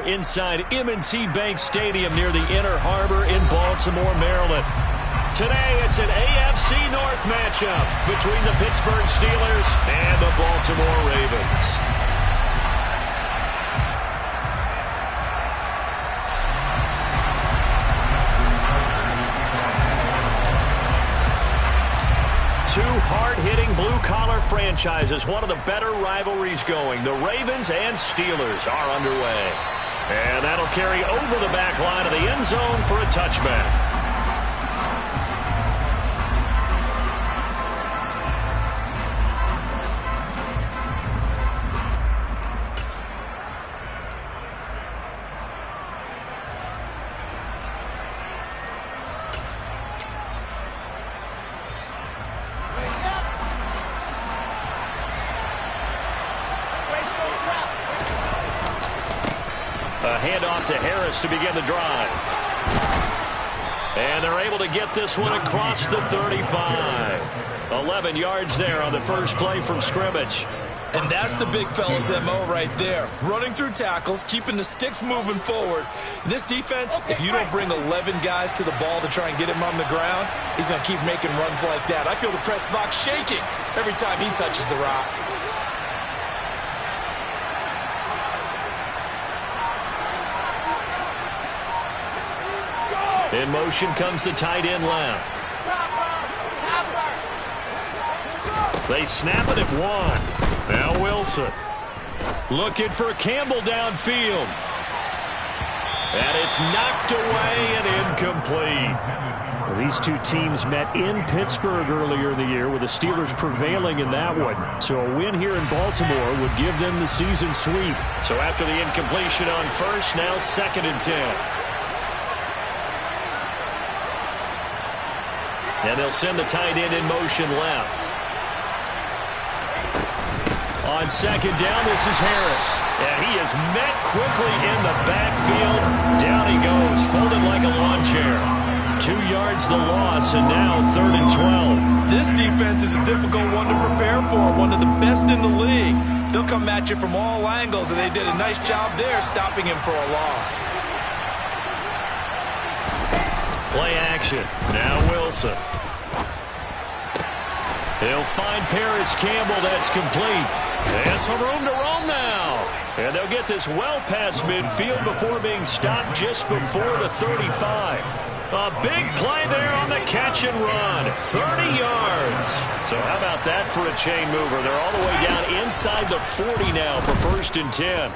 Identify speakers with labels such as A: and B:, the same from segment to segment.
A: inside M&T Bank Stadium near the Inner Harbor in Baltimore, Maryland. Today, it's an AFC North matchup between the Pittsburgh Steelers and the Baltimore Ravens. Two hard-hitting blue-collar franchises, one of the better rivalries going. The Ravens and Steelers are underway. And that'll carry over the back line of the end zone for a touchback. A handoff to Harris to begin the drive. And they're able to get this one across the 35. 11 yards there on the first play from scrimmage.
B: And that's the big fella's MO right there. Running through tackles, keeping the sticks moving forward. This defense, if you don't bring 11 guys to the ball to try and get him on the ground, he's going to keep making runs like that. I feel the press box shaking every time he touches the rock.
A: In motion comes the tight end left. They snap it at one. Now Wilson. Looking for Campbell downfield. And it's knocked away and incomplete. Well, these two teams met in Pittsburgh earlier in the year with the Steelers prevailing in that one. So a win here in Baltimore would give them the season sweep. So after the incompletion on first, now 2nd and 10. And they'll send the tight end in motion left. On second down, this is Harris. And he is met quickly in the backfield. Down he goes, folded like a lawn chair. 2 yards the loss, and now 3rd and 12.
B: This defense is a difficult one to prepare for, one of the best in the league. They'll come at you from all angles, and they did a nice job there stopping him for a loss.
A: Play action. Now Wilson. He'll find Paris Campbell. That's complete. And some room to roam now. And they'll get this well past midfield before being stopped just before the 35. A big play there on the catch and run. 30 yards. So how about that for a chain mover? They're all the way down inside the 40 now for 1st and 10.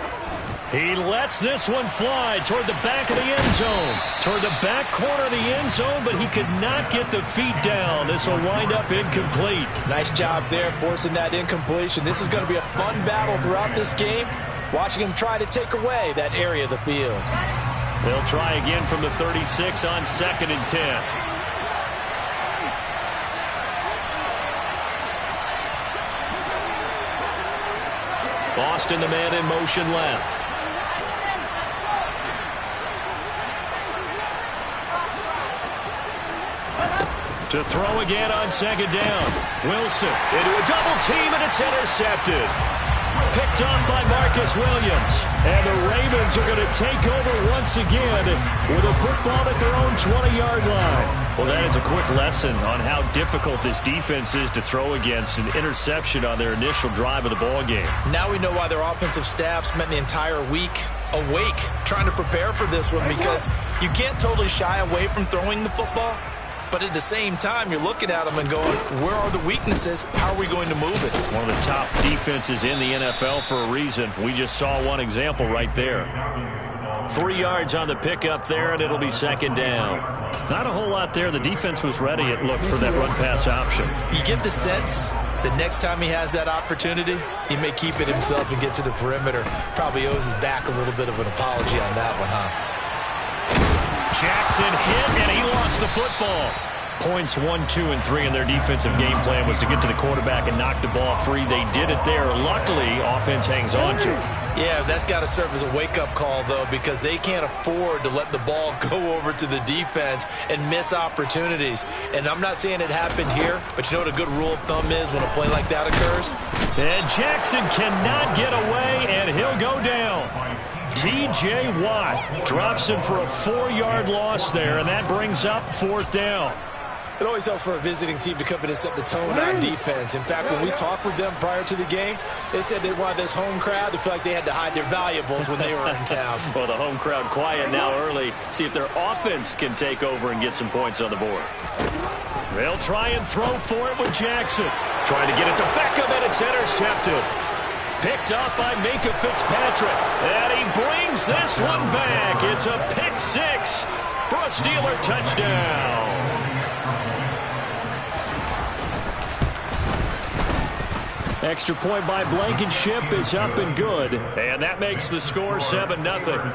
A: He lets this one fly toward the back of the end zone. Toward the back corner of the end zone, but he could not get the feet down. This will wind up incomplete.
C: Nice job there forcing that incompletion. This is going to be a fun battle throughout this game. Watching him try to take away that area of the field.
A: They'll try again from the 36 on 2nd and 10. Boston, the man in motion left. To throw again on 2nd down. Wilson into a double team, and it's intercepted. Picked off by Marcus Williams. And the Ravens are going to take over once again with a football at their own 20-yard line. Well, that is a quick lesson on how difficult this defense is to throw against. An interception on their initial drive of the ball game.
B: Now we know why their offensive staff spent the entire week awake trying to prepare for this one, because you can't totally shy away from throwing the football. But at the same time, you're looking at them and going, where are the weaknesses? How are we going to move it?
A: One of the top defenses in the NFL for a reason. We just saw one example right there. 3 yards on the pickup there, and it'll be 2nd down. Not a whole lot there. The defense was ready, it looked, for that run-pass option.
B: You get the sense that next time he has that opportunity, he may keep it himself and get to the perimeter. Probably owes his back a little bit of an apology on that one, huh?
A: Jackson hit, and he lost the football. Points 1, 2, and 3 in their defensive game plan was to get to the quarterback and knock the ball free. They did it there. Luckily, offense hangs on to it.
B: Yeah, that's got to serve as a wake-up call, though, because they can't afford to let the ball go over to the defense and miss opportunities. And I'm not saying it happened here, but you know what a good rule of thumb is when a play like that occurs?
A: And Jackson cannot get away, and he'll go down. T.J. Watt drops him for a 4-yard loss there, and that brings up 4th down.
B: It always helps for a visiting team to come in and set the tone on defense. In fact, when we talked with them prior to the game, they said they wanted this home crowd to feel like they had to hide their valuables when they were in town.
A: Well, the home crowd quiet now early. See if their offense can take over and get some points on the board. They'll try and throw for it with Jackson. Trying to get it to Beckham, and it's intercepted. Picked off by Minkah Fitzpatrick. And he brings this one back. It's a pick 6 for a Steeler touchdown. Extra point by Blankenship is up and good. And that makes the score 7-0.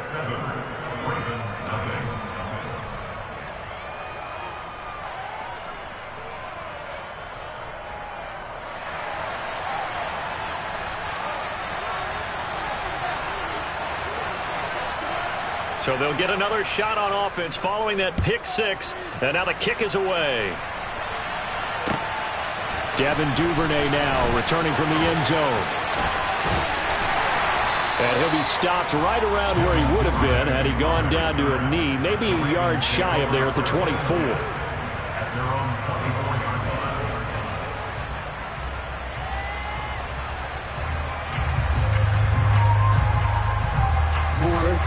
A: So they'll get another shot on offense following that pick 6. And now the kick is away. Devin Duvernay now returning from the end zone. And he'll be stopped right around where he would have been had he gone down to a knee, maybe a yard shy of there at the 24.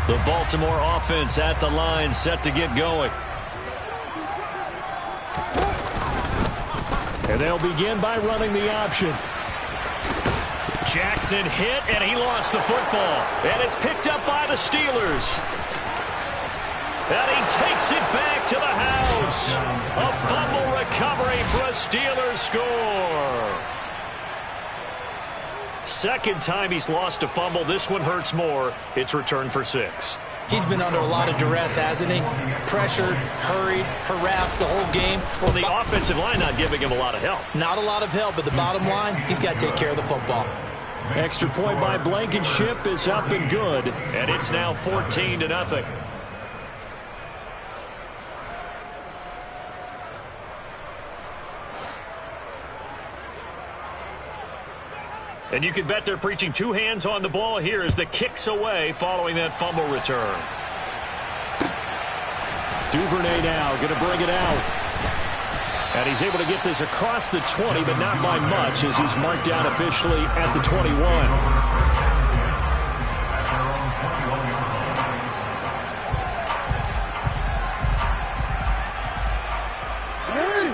A: The Baltimore offense at the line, set to get going. And they'll begin by running the option. Jackson hit, and he lost the football. And it's picked up by the Steelers. And he takes it back to the house. A fumble recovery for a Steelers score. Second time he's lost a fumble. This one hurts more. It's returned for 6.
B: He's been under a lot of duress, hasn't he? Pressured, hurried, harassed the whole game.
A: Well, the offensive line not giving him a lot of help.
B: Not a lot of help, but the bottom line, he's got to take care of the football.
A: Extra point by Blankenship is up and good. And it's now 14-0. And you can bet they're preaching 2 hands on the ball here as the kick's away following that fumble return. Duvernay now going to bring it out. And he's able to get this across the 20, but not by much as he's marked down officially at the 21.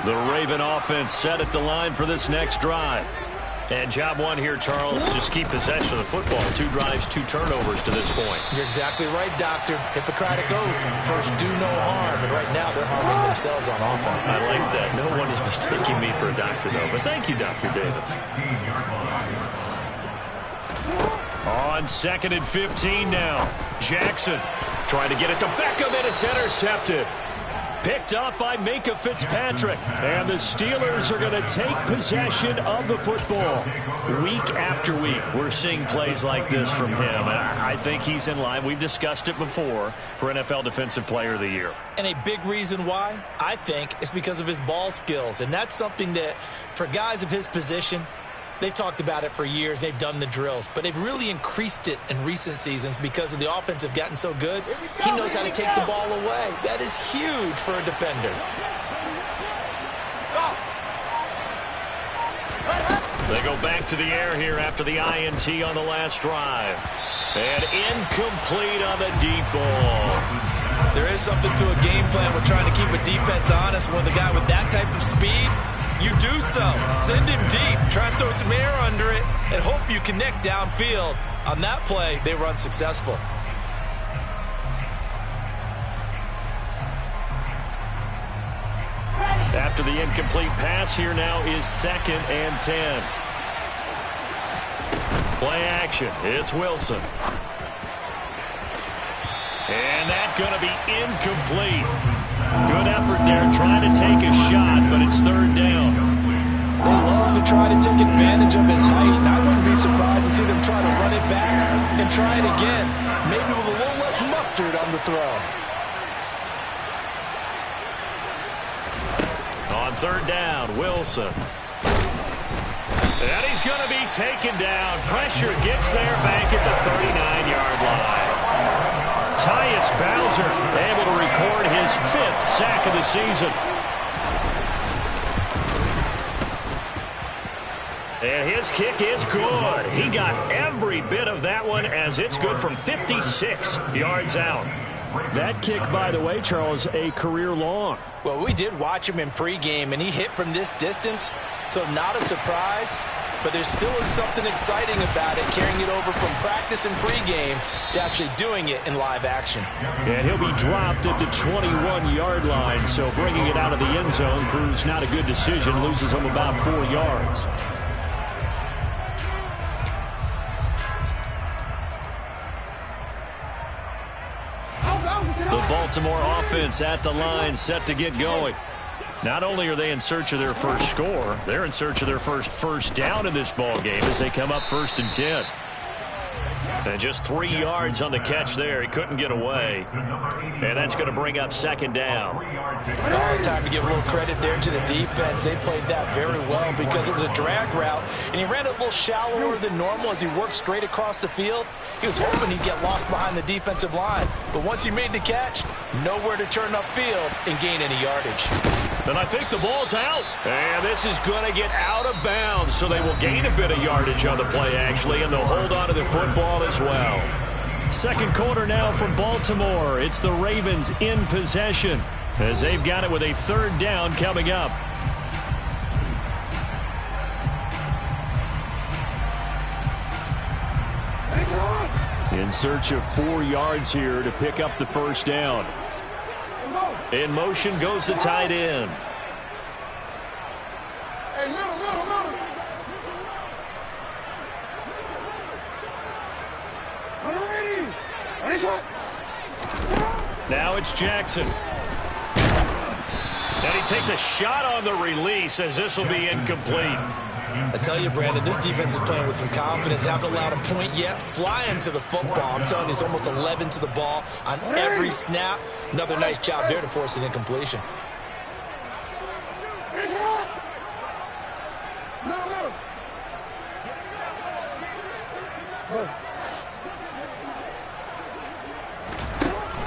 A: The Raven offense set at the line for this next drive. And job one here, Charles, just keep possession of the football. 2 drives, 2 turnovers to this point.
B: You're exactly right, Doctor. Hippocratic oath. First, do no harm. And right now, they're harming themselves on offense.
A: I like that. No one is mistaking me for a doctor, though. But thank you, Dr. Davis. On 2nd and 15 now. Jackson trying to get it to Beckham, and it's intercepted. Picked up by Minkah Fitzpatrick. And the Steelers are going to take possession of the football. Week after week, we're seeing plays like this from him. And I think he's in line. We've discussed it before for NFL Defensive Player of the Year.
B: And a big reason why, I think, is because of his ball skills. And that's something that, for guys of his position, they've talked about it for years. They've done the drills. But they've really increased it in recent seasons because of the offense have gotten so good. He knows how to take the ball away. That is huge for a defender.
A: They go back to the air here after the INT on the last drive. And incomplete on the deep ball.
B: There is something to a game plan. We're trying to keep a defense honest. When the guy with that type of speed, you do so. Send him deep. Try and throw some air under it and hope you connect downfield. On that play, they were unsuccessful.
A: After the incomplete pass, here now is 2nd and 10. Play action. It's Wilson. And that's going to be incomplete. Good effort there trying to take a shot, but it's 3rd down.
C: They love to try to take advantage of his height, and I wouldn't be surprised to see them try to run it back and try it again, maybe with a little less mustard on the throw.
A: On 3rd down, Wilson. And he's going to be taken down. Pressure gets there back at the 39-yard line. Tyus Bowser able to record his 5th sack of the season. And his kick is good. He got every bit of that one as it's good from 56 yards out. That kick, by the way, Charles, a career long.
C: Well, we did watch him in pregame, and he hit from this distance, so not a surprise. But there still is something exciting about it, carrying it over from practice and pregame to actually doing it in live action.
A: And he'll be dropped at the 21-yard line, so bringing it out of the end zone proves not a good decision, loses him about 4 yards. The Baltimore offense at the line, set to get going. Not only are they in search of their first score, they're in search of their first down in this ball game as they come up 1st and 10. And just 3 yards on the catch there. He couldn't get away. And that's going to bring up 2nd down.
C: Well, it's time to give a little credit there to the defense. They played that very well because it was a drag route, and he ran it a little shallower than normal as he worked straight across the field. He was hoping he'd get lost behind the defensive line. But once he made the catch, nowhere to turn upfield and gain any yardage.
A: And I think the ball's out. And this is going to get out of bounds, so they will gain a bit of yardage on the play, actually, and they'll hold on to the football as well. 2nd quarter now from Baltimore. It's the Ravens in possession as they've got it with a 3rd down coming up. In search of 4 yards here to pick up the 1st down. In motion goes the tight end. Now it's Jackson. And he takes a shot on the release as this will be incomplete.
B: I tell you, Brandon, this defense is playing with some confidence. Haven't allowed a point yet. Flying to the football. I'm telling you, it's almost 11 to the ball on every snap. Another nice job there to force an incompletion.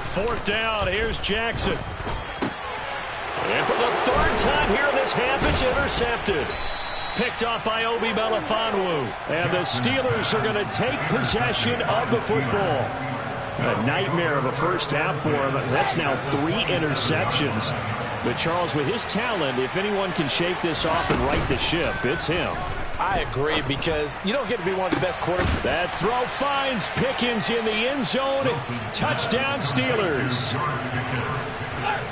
A: Fourth down, here's Jackson. And for the 3rd time here in this half, it's intercepted. Picked off by Obi Melifonwu. And the Steelers are going to take possession of the football. A nightmare of a first half for him. That's now 3 interceptions. But Charles, with his talent, if anyone can shake this off and right the ship, it's him.
C: I agree, because you don't get to be one of the best quarterbacks.
A: That throw finds Pickens in the end zone. Touchdown, Steelers.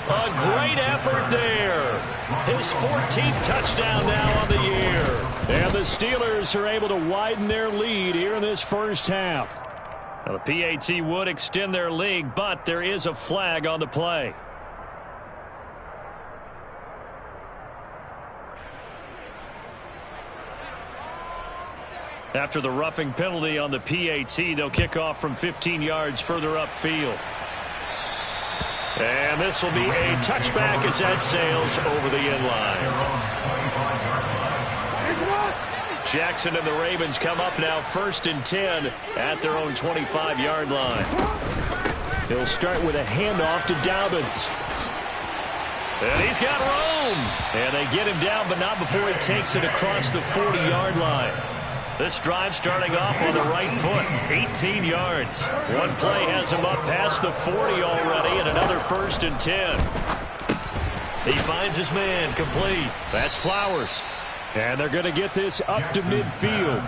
A: A great effort there. His 14th touchdown now on the year. And the Steelers are able to widen their lead here in this first half. Now, the PAT would extend their lead, but there is a flag on the play. After the roughing penalty on the PAT, they'll kick off from 15 yards further upfield. And this will be a touchback as that sails over the end line. Jackson and the Ravens come up now 1st and 10 at their own 25-yard line. He'll start with a handoff to Dobbins. And he's got room. And they get him down, but not before he takes it across the 40-yard line. This drive starting off on the right foot, 18 yards. One play has him up past the 40 already, and another 1st and 10. He finds his man, complete. That's Flowers. And they're going to get this up to midfield.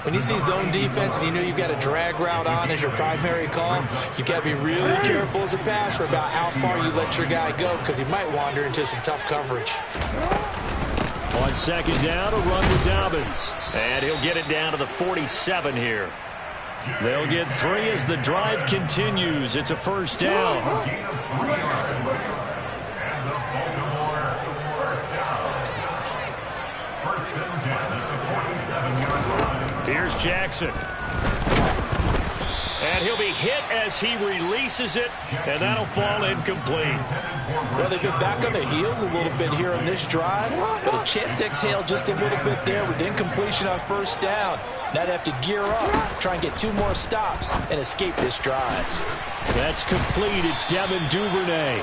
C: When you see zone defense and you know you've got a drag route on as your primary call, you've got to be really careful as a passer about how far you let your guy go, because he might wander into some tough coverage.
A: On 2nd down, a run with Dobbins. And he'll get it down to the 47 here. They'll get 3 as the drive continues. It's a 1st down. Here's Jackson. And he'll be hit as he releases it, and that'll fall incomplete.
C: Well, they've been back on their heels a little bit here on this drive, but a chance to exhale just a little bit there with incompletion on first down. Now they have to gear up, try and get 2 more stops, and escape this drive.
A: That's complete. It's Devin Duvernay.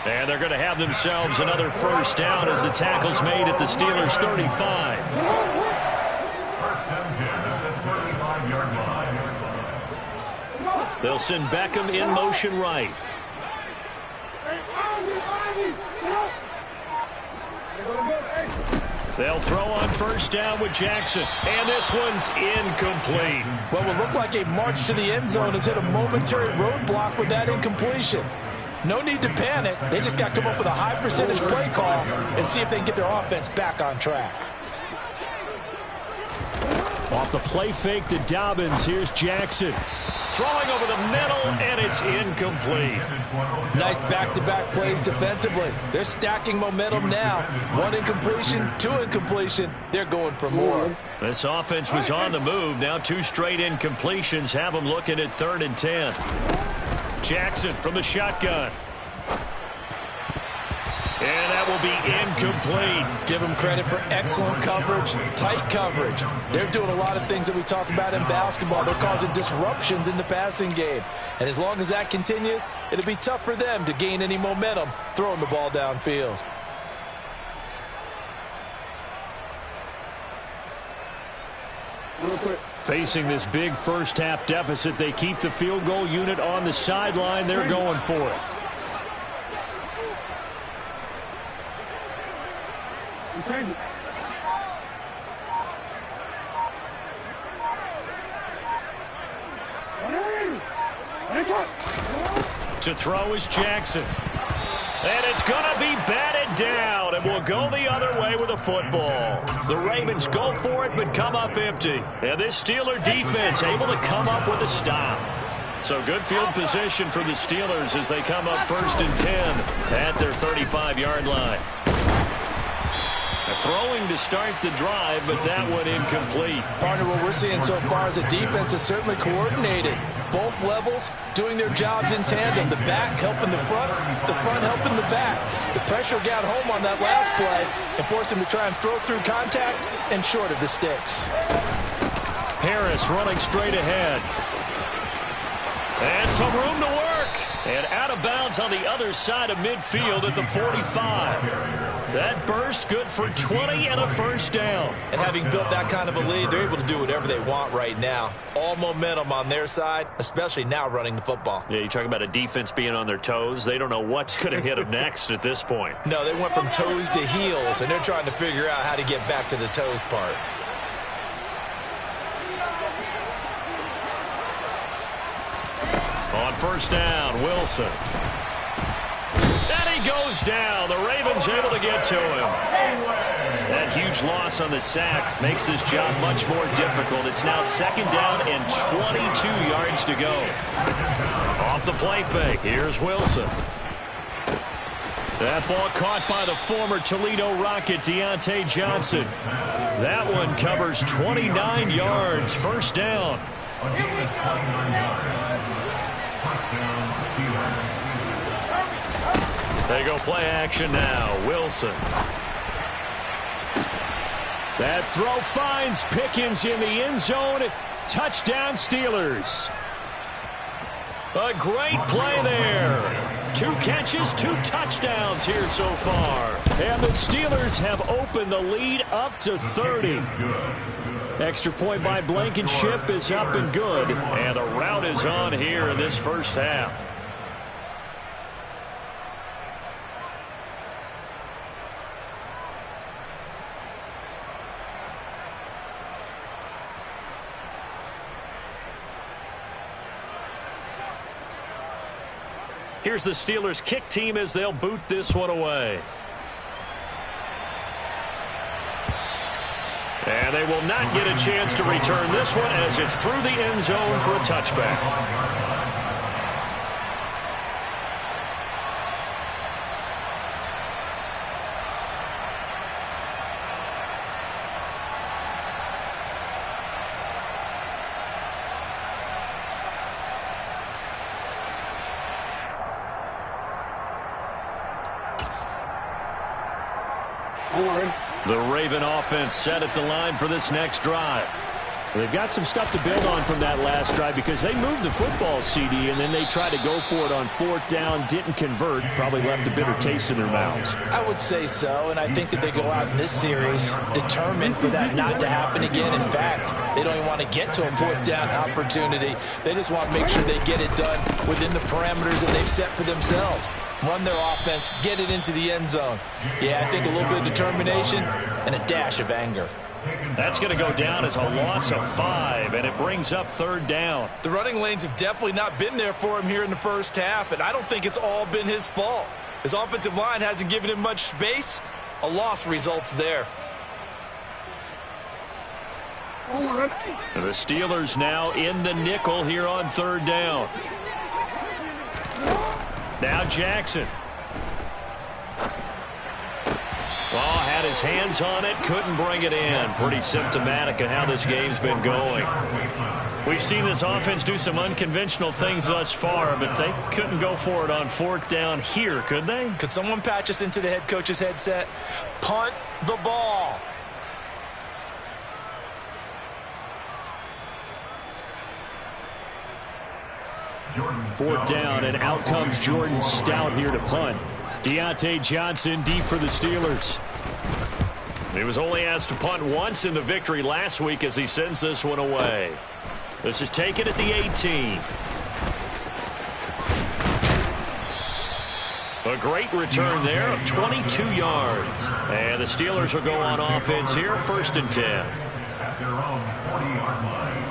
A: And they're going to have themselves another first down as the tackle's made at the Steelers' 35. They'll send Beckham in motion right. They'll throw on first down with Jackson. And this one's incomplete.
C: What will look like a march to the end zone has hit a momentary roadblock with that incompletion. No need to panic. They just got to come up with a high percentage play call and see if they can get their offense back on track.
A: Off the play fake to Dobbins. Here's Jackson. Throwing over the middle, and it's incomplete.
C: Nice back-to-back plays defensively. They're stacking momentum now. 1 incompletion, 2 incompletion. They're going for more.
A: This offense was on the move. Now 2 straight incompletions have them looking at 3rd and 10. Jackson from the shotgun. And that will be incomplete.
C: Give them credit for excellent coverage, tight coverage. They're doing a lot of things that we talk about in basketball. They're causing disruptions in the passing game. And as long as that continues, it'll be tough for them to gain any momentum throwing the ball downfield.
A: Facing this big first-half deficit, they keep the field goal unit on the sideline. They're going for it. To throw is Jackson. And it's going to be batted down, and will go the other way with a football. The Ravens go for it, but come up empty. And this Steeler defense able to come up with a stop. So good field position for the Steelers as they come up 1st and 10 at their 35-yard line. Throwing to start the drive, but that one incomplete.
C: Partner, what we're seeing so far is the defense is certainly coordinated. Both levels doing their jobs in tandem. The back helping the front helping the back. The pressure got home on that last play and forced him to try and throw through contact and short of the sticks.
A: Harris running straight ahead. And some room to work. And out of bounds on the other side of midfield at the 45. That burst good for 20 and a first down.
B: And having built that kind of a lead, they're able to do whatever they want right now. All momentum on their side, especially now running the football.
A: Yeah, you talk about a defense being on their toes. They don't know what's going to hit them next at this point.
B: No, they went from toes to heels, and they're trying to figure out how to get back to the toes part.
A: On first down, Wilson. And he goes down. The Ravens able to get to him. That huge loss on the sack makes this job much more difficult. It's now 2nd down and 22 yards to go. Off the play fake, here's Wilson. That ball caught by the former Toledo Rocket, Deontay Johnson. That one covers 29 yards, 1st down. They go play action now. Wilson. That throw finds Pickens in the end zone. Touchdown Steelers. A great play there. 2 catches, 2 touchdowns here so far. And the Steelers have opened the lead up to 30. Extra point by Blankenship is up and good. And the rout is on here in this first half. Here's the Steelers kick team as they'll boot this one away. And they will not get a chance to return this one as it's through the end zone for a touchback. The Raven offense set at the line for this next drive. They've got some stuff to build on from that last drive because they moved the football, CD, and then they tried to go for it on 4th down, didn't convert, probably left a bitter taste in their mouths.
C: I would say so, and I think that they go out in this series determined for that not to happen again. In fact, they don't even want to get to a 4th down opportunity. They just want to make sure they get it done within the parameters that they've set for themselves. Run their offense, get it into the end zone. Yeah, I think a little bit of determination and a dash of anger.
A: That's going to go down as a loss of 5, and it brings up 3rd down.
B: The running lanes have definitely not been there for him here in the first half, and I don't think it's all been his fault. His offensive line hasn't given him much space. A loss results there.
A: The Steelers now in the nickel here on 3rd down. Now Jackson. Oh, had his hands on it, couldn't bring it in. Pretty symptomatic of how this game's been going. We've seen this offense do some unconventional things thus far, but they couldn't go for it on 4th down here, could they?
B: Could someone patch us into the head coach's headset? Punt the ball.
A: Fourth down, and out comes Jordan Stout here to punt. Deontay Johnson deep for the Steelers. He was only asked to punt once in the victory last week as he sends this one away. This is taken at the 18. A great return there of 22 yards. And the Steelers will go on offense here, 1st and 10.
D: At their own 40-yard line.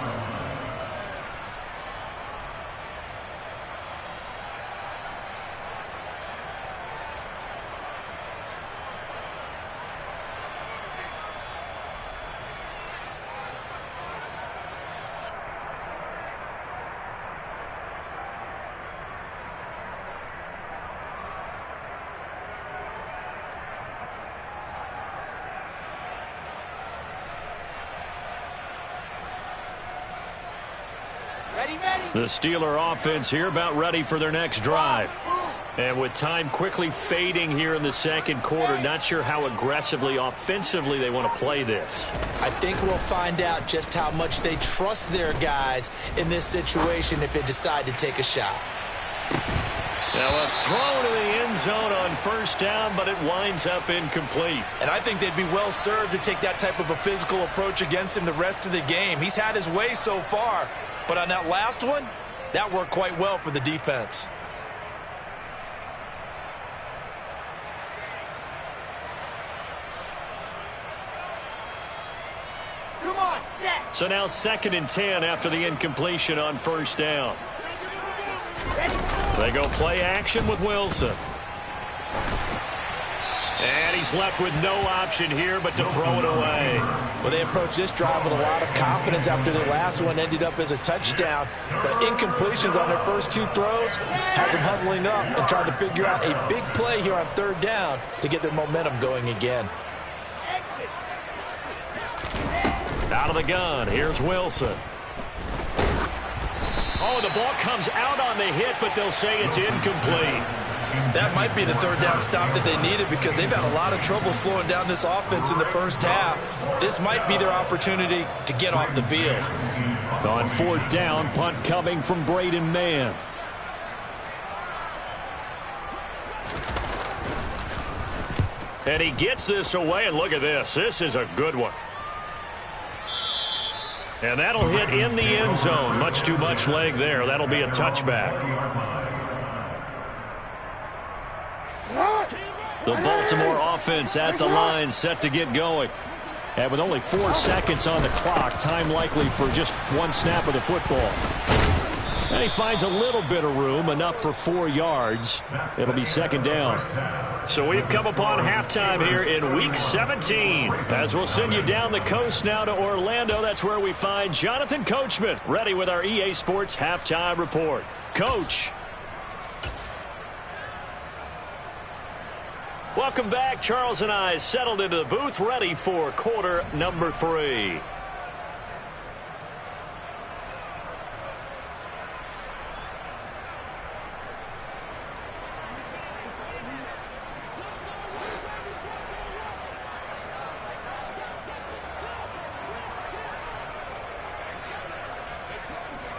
A: The Steeler offense here about ready for their next drive. And with time quickly fading here in the 2nd quarter, not sure how aggressively, offensively they want to play this.
C: I think we'll find out just how much they trust their guys in this situation if they decide to take a shot.
A: Now a throw to the end zone on 1st down, but it winds up incomplete.
B: And I think they'd be well served to take that type of a physical approach against him the rest of the game. He's had his way so far. But on that last one, that worked quite well for the defense.
E: Come on, set.
A: So now 2nd and 10 after the incompletion on 1st down. They go play action with Wilson. And he's left with no option here but to throw it away.
C: Well, they approached this drive with a lot of confidence after their last one ended up as a touchdown. But incompletions on their first 2 throws has them huddling up and trying to figure out a big play here on 3rd down to get their momentum going again.
A: Out of the gun, here's Wilson. Oh, the ball comes out on the hit, but they'll say it's incomplete.
B: That might be the 3rd down stop that they needed because they've had a lot of trouble slowing down this offense in the first half. This might be their opportunity to get off the field.
A: On 4th down, punt coming from Braden Mann. And he gets this away, and look at this. This is a good one. And that'll hit in the end zone. Much too much leg there. That'll be a touchback. The Baltimore offense at the line, set to get going. And with only 4 seconds on the clock, time likely for just 1 snap of the football. And he finds a little bit of room, enough for 4 yards. It'll be 2nd down. So we've come upon halftime here in Week 17. As we'll send you down the coast now to Orlando, that's where we find Jonathan Coachman, ready with our EA Sports Halftime Report. Coach. Welcome back. Charles and I settled into the booth, ready for quarter number 3.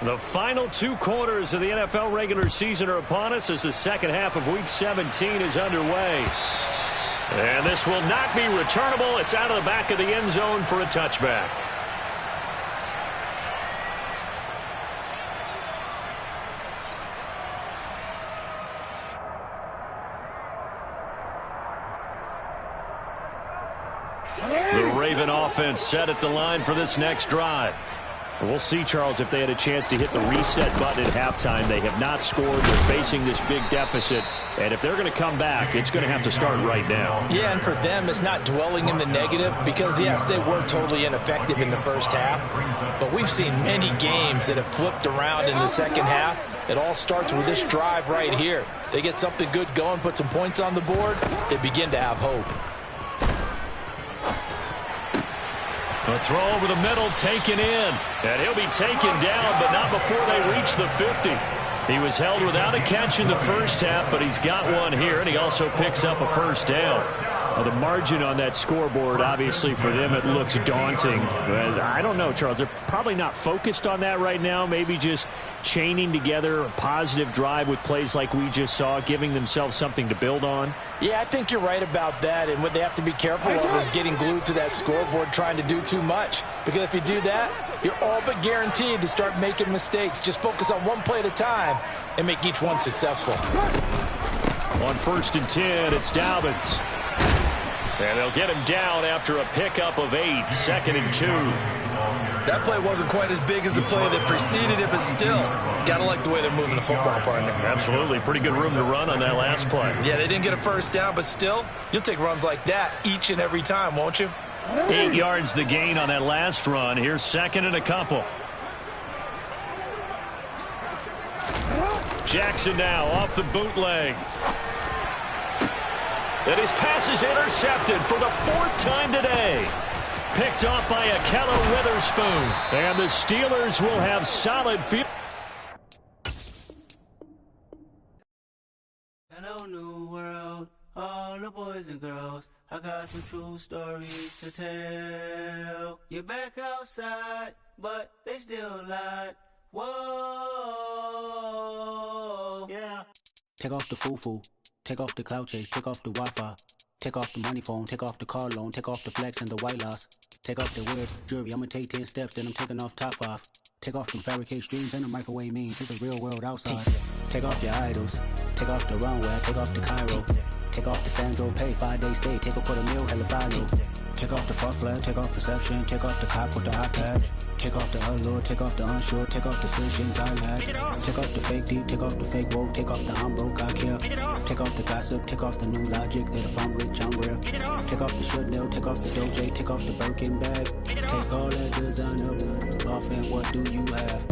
A: The final 2 quarters of the NFL regular season are upon us as the second half of Week 17 is underway. And this will not be returnable. It's out of the back of the end zone for a touchback. The Raven offense set at the line for this next drive.
F: We'll see, Charles, if they had a chance to hit the reset button at halftime. They have not scored. They're facing this big deficit. And if they're going to come back, it's going to have to start right now.
C: Yeah, and for them, it's not dwelling in the negative because, yes, they were totally ineffective in the first half. But we've seen many games that have flipped around in the second half. It all starts with this drive right here. They get something good going, put some points on the board, they begin to have hope.
A: A throw over the middle, taken in. And he'll be taken down, but not before they reach the 50. He was held without a catch in the first half, but he's got one here, and he also picks up a first down.
F: The margin on that scoreboard, obviously, for them, it looks daunting. But I don't know, Charles. They're probably not focused on that right now. Maybe just chaining together a positive drive with plays like we just saw, giving themselves something to build on.
C: Yeah, I think you're right about that. And what they have to be careful of is getting glued to that scoreboard trying to do too much. Because if you do that, you're all but guaranteed to start making mistakes. Just focus on one play at a time and make each one successful.
A: On 1st and 10, it's Dobbins. And they'll get him down after a pickup of 8, 2nd and 2.
B: That play wasn't quite as big as the play that preceded it, but still, got to like the way they're moving the football, partner.
A: Absolutely. Pretty good room to run on that last play.
B: Yeah, they didn't get a first down, but still, you'll take runs like that each and every time, won't you?
A: 8 yards the gain on that last run. Here's 2nd and a couple. Jackson now off the bootleg. And his pass is intercepted for the 4th time today. Picked off by Ahkello Witherspoon. And the Steelers will have solid field.
G: Hello, new world, all the boys and girls. I got some true stories to tell. You're back outside, but they still lied. Whoa, yeah.
H: Take off the foo-foo. Take off the cloud chase, take off the Wi-Fi. Take off the money phone, take off the car loan, take off the flex and the white loss. Take off the weird jewelry, I'ma take 10 steps, then I'm taking off top 5. Take off the fabricate streams and the microwave means, it's a real world outside. Take off your idols, take off the runway, take off the Cairo. Take off the Sandro pay, 5-day stay, take a $250,000, hella follow. Take off the fuck flag, take off perception, take off the cop with the iPad. Take off the allure, take off the unsure, take off the decisions I lack. Take off the fake deep, take off the fake woke, take off the I'm broke, I care. Take off the gossip, take off the new logic that if I'm rich, I'm real. Take off the Chanel, take off the Doja, take off the Birkin bag. Take all that designer off and what do you have?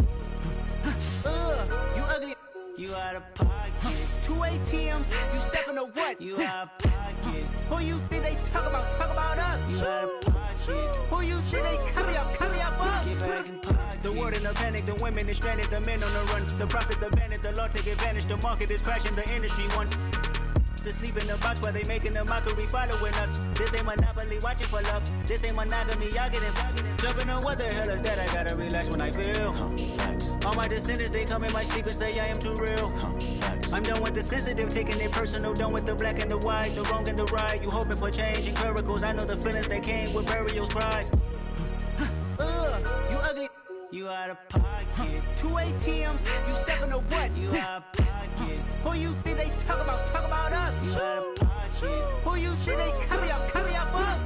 G: You ugly. You out of pocket. 2 ATMs, you stepping to what? You out of pocket. Who you think they talk about? Talk about us. You out of pocket. Who you think they carry up for us? Get back in pocket.
H: The world in a panic, the women is stranded, the men on the run. The profits abandoned, the law take advantage. The market is crashing, the industry wants to sleep in the box while they making a mockery following us. This ain't Monopoly, watching for love. This ain't monogamy, y'all getting jumping on what the hell is that? I gotta relax when I feel. All my descendants, they come in my sleep and say I am too real. I'm done with the sensitive, taking it personal. Done with the black and the white, the wrong and the right. You hoping for change and miracles. I know the feelings that came with burial cries.
G: You ugly. You out of pocket. 2 ATMs, you stepping to what? You out of pocket. Who you think they talk about? Talk about us. You out of pocket. Who you think they carry up for us?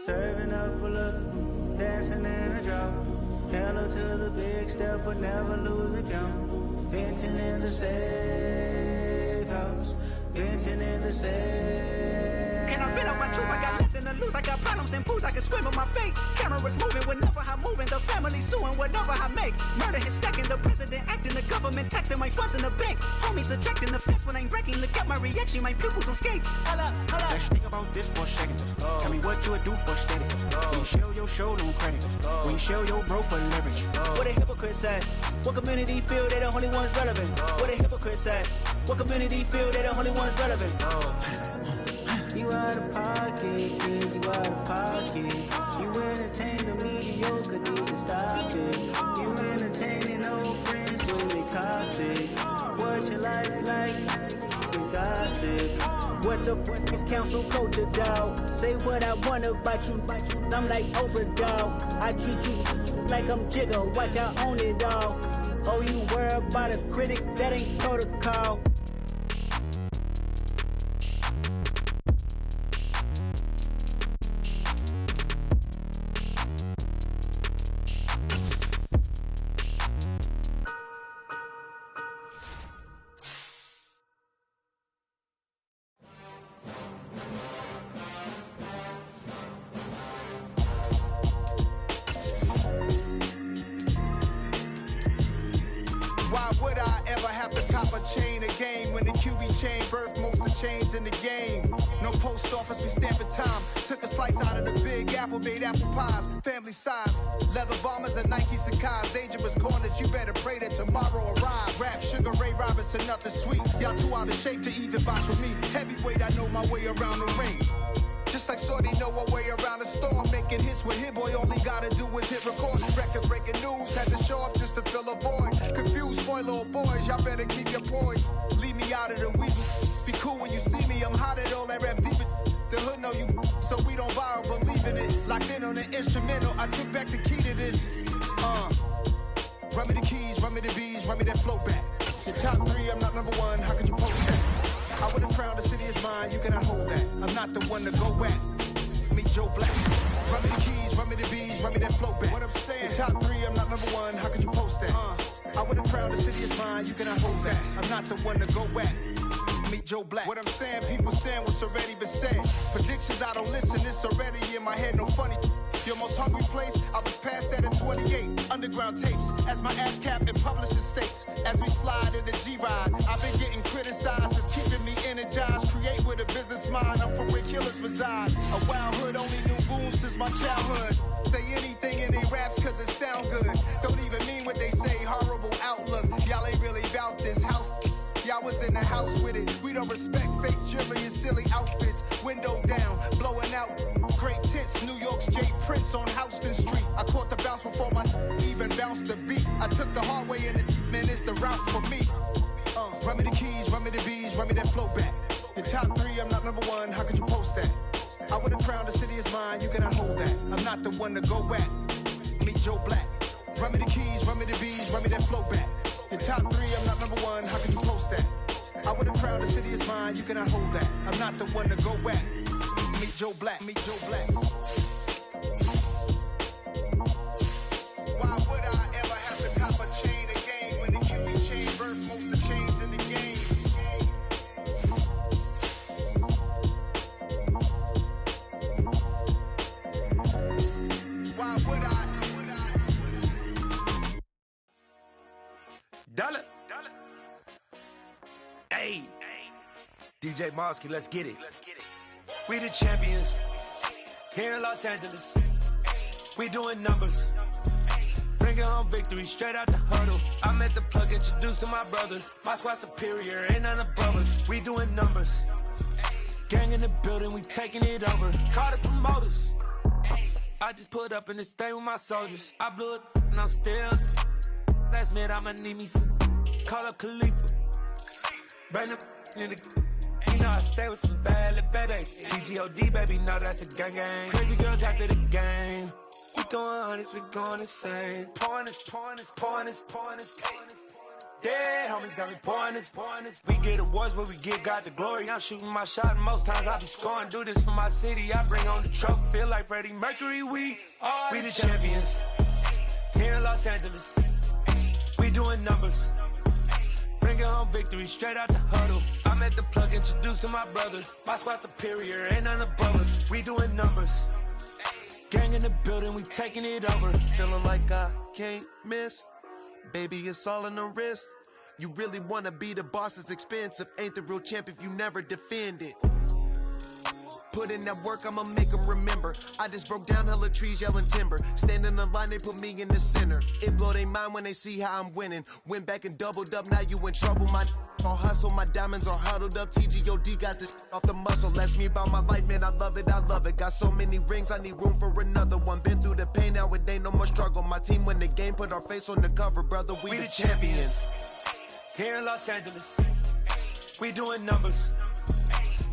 H: Serving up a look, dancing in a drop. Hello to the big step, but never lose a count. Venting in the safe house. Venting in the safe.
G: Can I vent out my truth? I got nothing to lose. I got problems and pools. I can swim with my fate. Cameras moving whenever I'm moving. The family suing whatever I make. Murder is stacking. The president acting. The government taxing my funds in the bank. Homies ejecting the fence when I'm breaking. Look at my reaction. My pupils on skates. Holla, holla.
H: Let's think about this for a second. Tell me what you would do for status. When you show your show, no credit. When you show your bro for leverage.
G: What a hypocrite said. What community feel they the only ones relevant? What a hypocrite said. What community feel they the only ones relevant?
H: You out of pocket, yeah, you out of pocket. You entertain the mediocre, need to stop it. You entertaining old friends toxic. What your life like? We gossip. What the fuck is council culture, dog? Say what I want about you. I'm like overdog. I treat you like I'm Jigga. Watch I own it all. Oh, you worry about a critic? That ain't protocol.
I: Why would I ever have to cop a chain a game when the QB chain birthed most of the chains in the game? No post office, we stamping time. Took a slice out of the big apple, made apple pies, family size. Leather bombers and Nike Sacai's. Dangerous corners, you better pray that tomorrow arrive. Rap, Sugar Ray Robinson, nothing sweet. Y'all too out of shape to even box with me. Heavyweight, I know my way around the ring. Just like Shorty know a way around the storm. Making hits with Hit Boy, all he gotta do is hit record. Record breaking news, had to show up just to fill a void. Confused, spoiled little boys, y'all better keep your poise. Leave me out of the weasel. Be cool when you see me, I'm hot at all that rap deep. The hood know you, so we don't borrow, believe in it. Locked in on the instrumental, I took back the key to this. Run me the keys, run me the bees, run me that flow back. The top 3, I'm not number 1, how could you post that? I would have crowned the city is mine, you cannot hold that. I'm not the one to go at. Meet Joe Black. Run me the keys, run me the bees, run me that flow back. What I'm saying, the top 3, I'm not number 1, how could you post that? I would have crowned the city is mine, you cannot hold that. I'm not the one to go at. Meet Joe Black. What I'm saying, people saying what's already been said. Predictions, I don't listen, it's already in my head, no funny. Your most hungry place, I was past that at 28. Underground tapes, as my ass capped in publishing states. As we slide in the G-Ride, I've been getting criticized, it's keeping me energized. Create with a business mind, I'm from where killers reside. A wild hood, only knew goons since my childhood. Say anything in they raps cause it sound good. Don't even mean what they say, horrible outlook. Y'all ain't really about this house. Y'all was in the house with it. We don't respect fake jewelry and silly outfits. Window down, blowing out great tits. New York's Jay Prince on Houston Street. I caught the bounce before my even bounced the beat. I took the hard way in it, man, it's the route for me. Run me the keys, run me the bees, run me that flow back. The top 3, I'm not number 1, how could you post that? I would have crowned the city is mine, you cannot hold that. I'm not the one to go at. Meet Joe Black. Run me the keys, run me the bees, run me that flow back. The top 3, I'm not number 1, how could you post that? I would have crowned the city is mine, you cannot hold that. I'm not the one to go at. Meet Joe Black, meet Joe Black. Why would I ever have to cop a chain a game when the QB chain birthed most of the chains in the game? Why would I?
J: Dollar. Hey, DJ Mosky, let's get it. We the champions here in Los Angeles. We doing numbers. Bringing home victory straight out the huddle. I'm at the plug, introduced to my brother. My squad superior, ain't none above us. We doing numbers. Gang in the building, we taking it over. Call the promoters. I just put up in this thing with my soldiers. I blew it and I'm still. Last minute I'ma need me some. Call up Khalifa. Bring up in the. You know I stay with some bad little baby. TGOD baby, know that's a gang gang. Crazy girls after the game. We going honest, we going insane. Pouring this. Dead homies got me pouring this. We get awards where we get God the glory. I'm shooting my shot and most times I be scoring. Do this for my city, I bring on the trophy. Feel like Freddie Mercury, we the champions here in Los Angeles. We doing numbers. Bringing home victory straight out the huddle. I'm at the plug, introduced to my brother. My squad superior, ain't none above us. We doing numbers. Gang in the building, we taking it over.
K: Feeling like I can't miss. Baby, it's all in the wrist. You really wanna be the boss, it's expensive. Ain't the real champ if you never defend it. Put in that work, I'ma make them remember. I just broke down hella trees, yelling timber. Stand in the line, they put me in the center. It blow they mind when they see how I'm winning. Went back and doubled up, now you in trouble. My all hustle, my diamonds are huddled up. TGOD got this off the muscle. Ask me about my life, man, I love it. Got so many rings, I need room for another one. Been through the pain, now it ain't no more struggle. My team win the game, put our face on the cover, brother. We the champions.
J: here in Los Angeles. We doing numbers.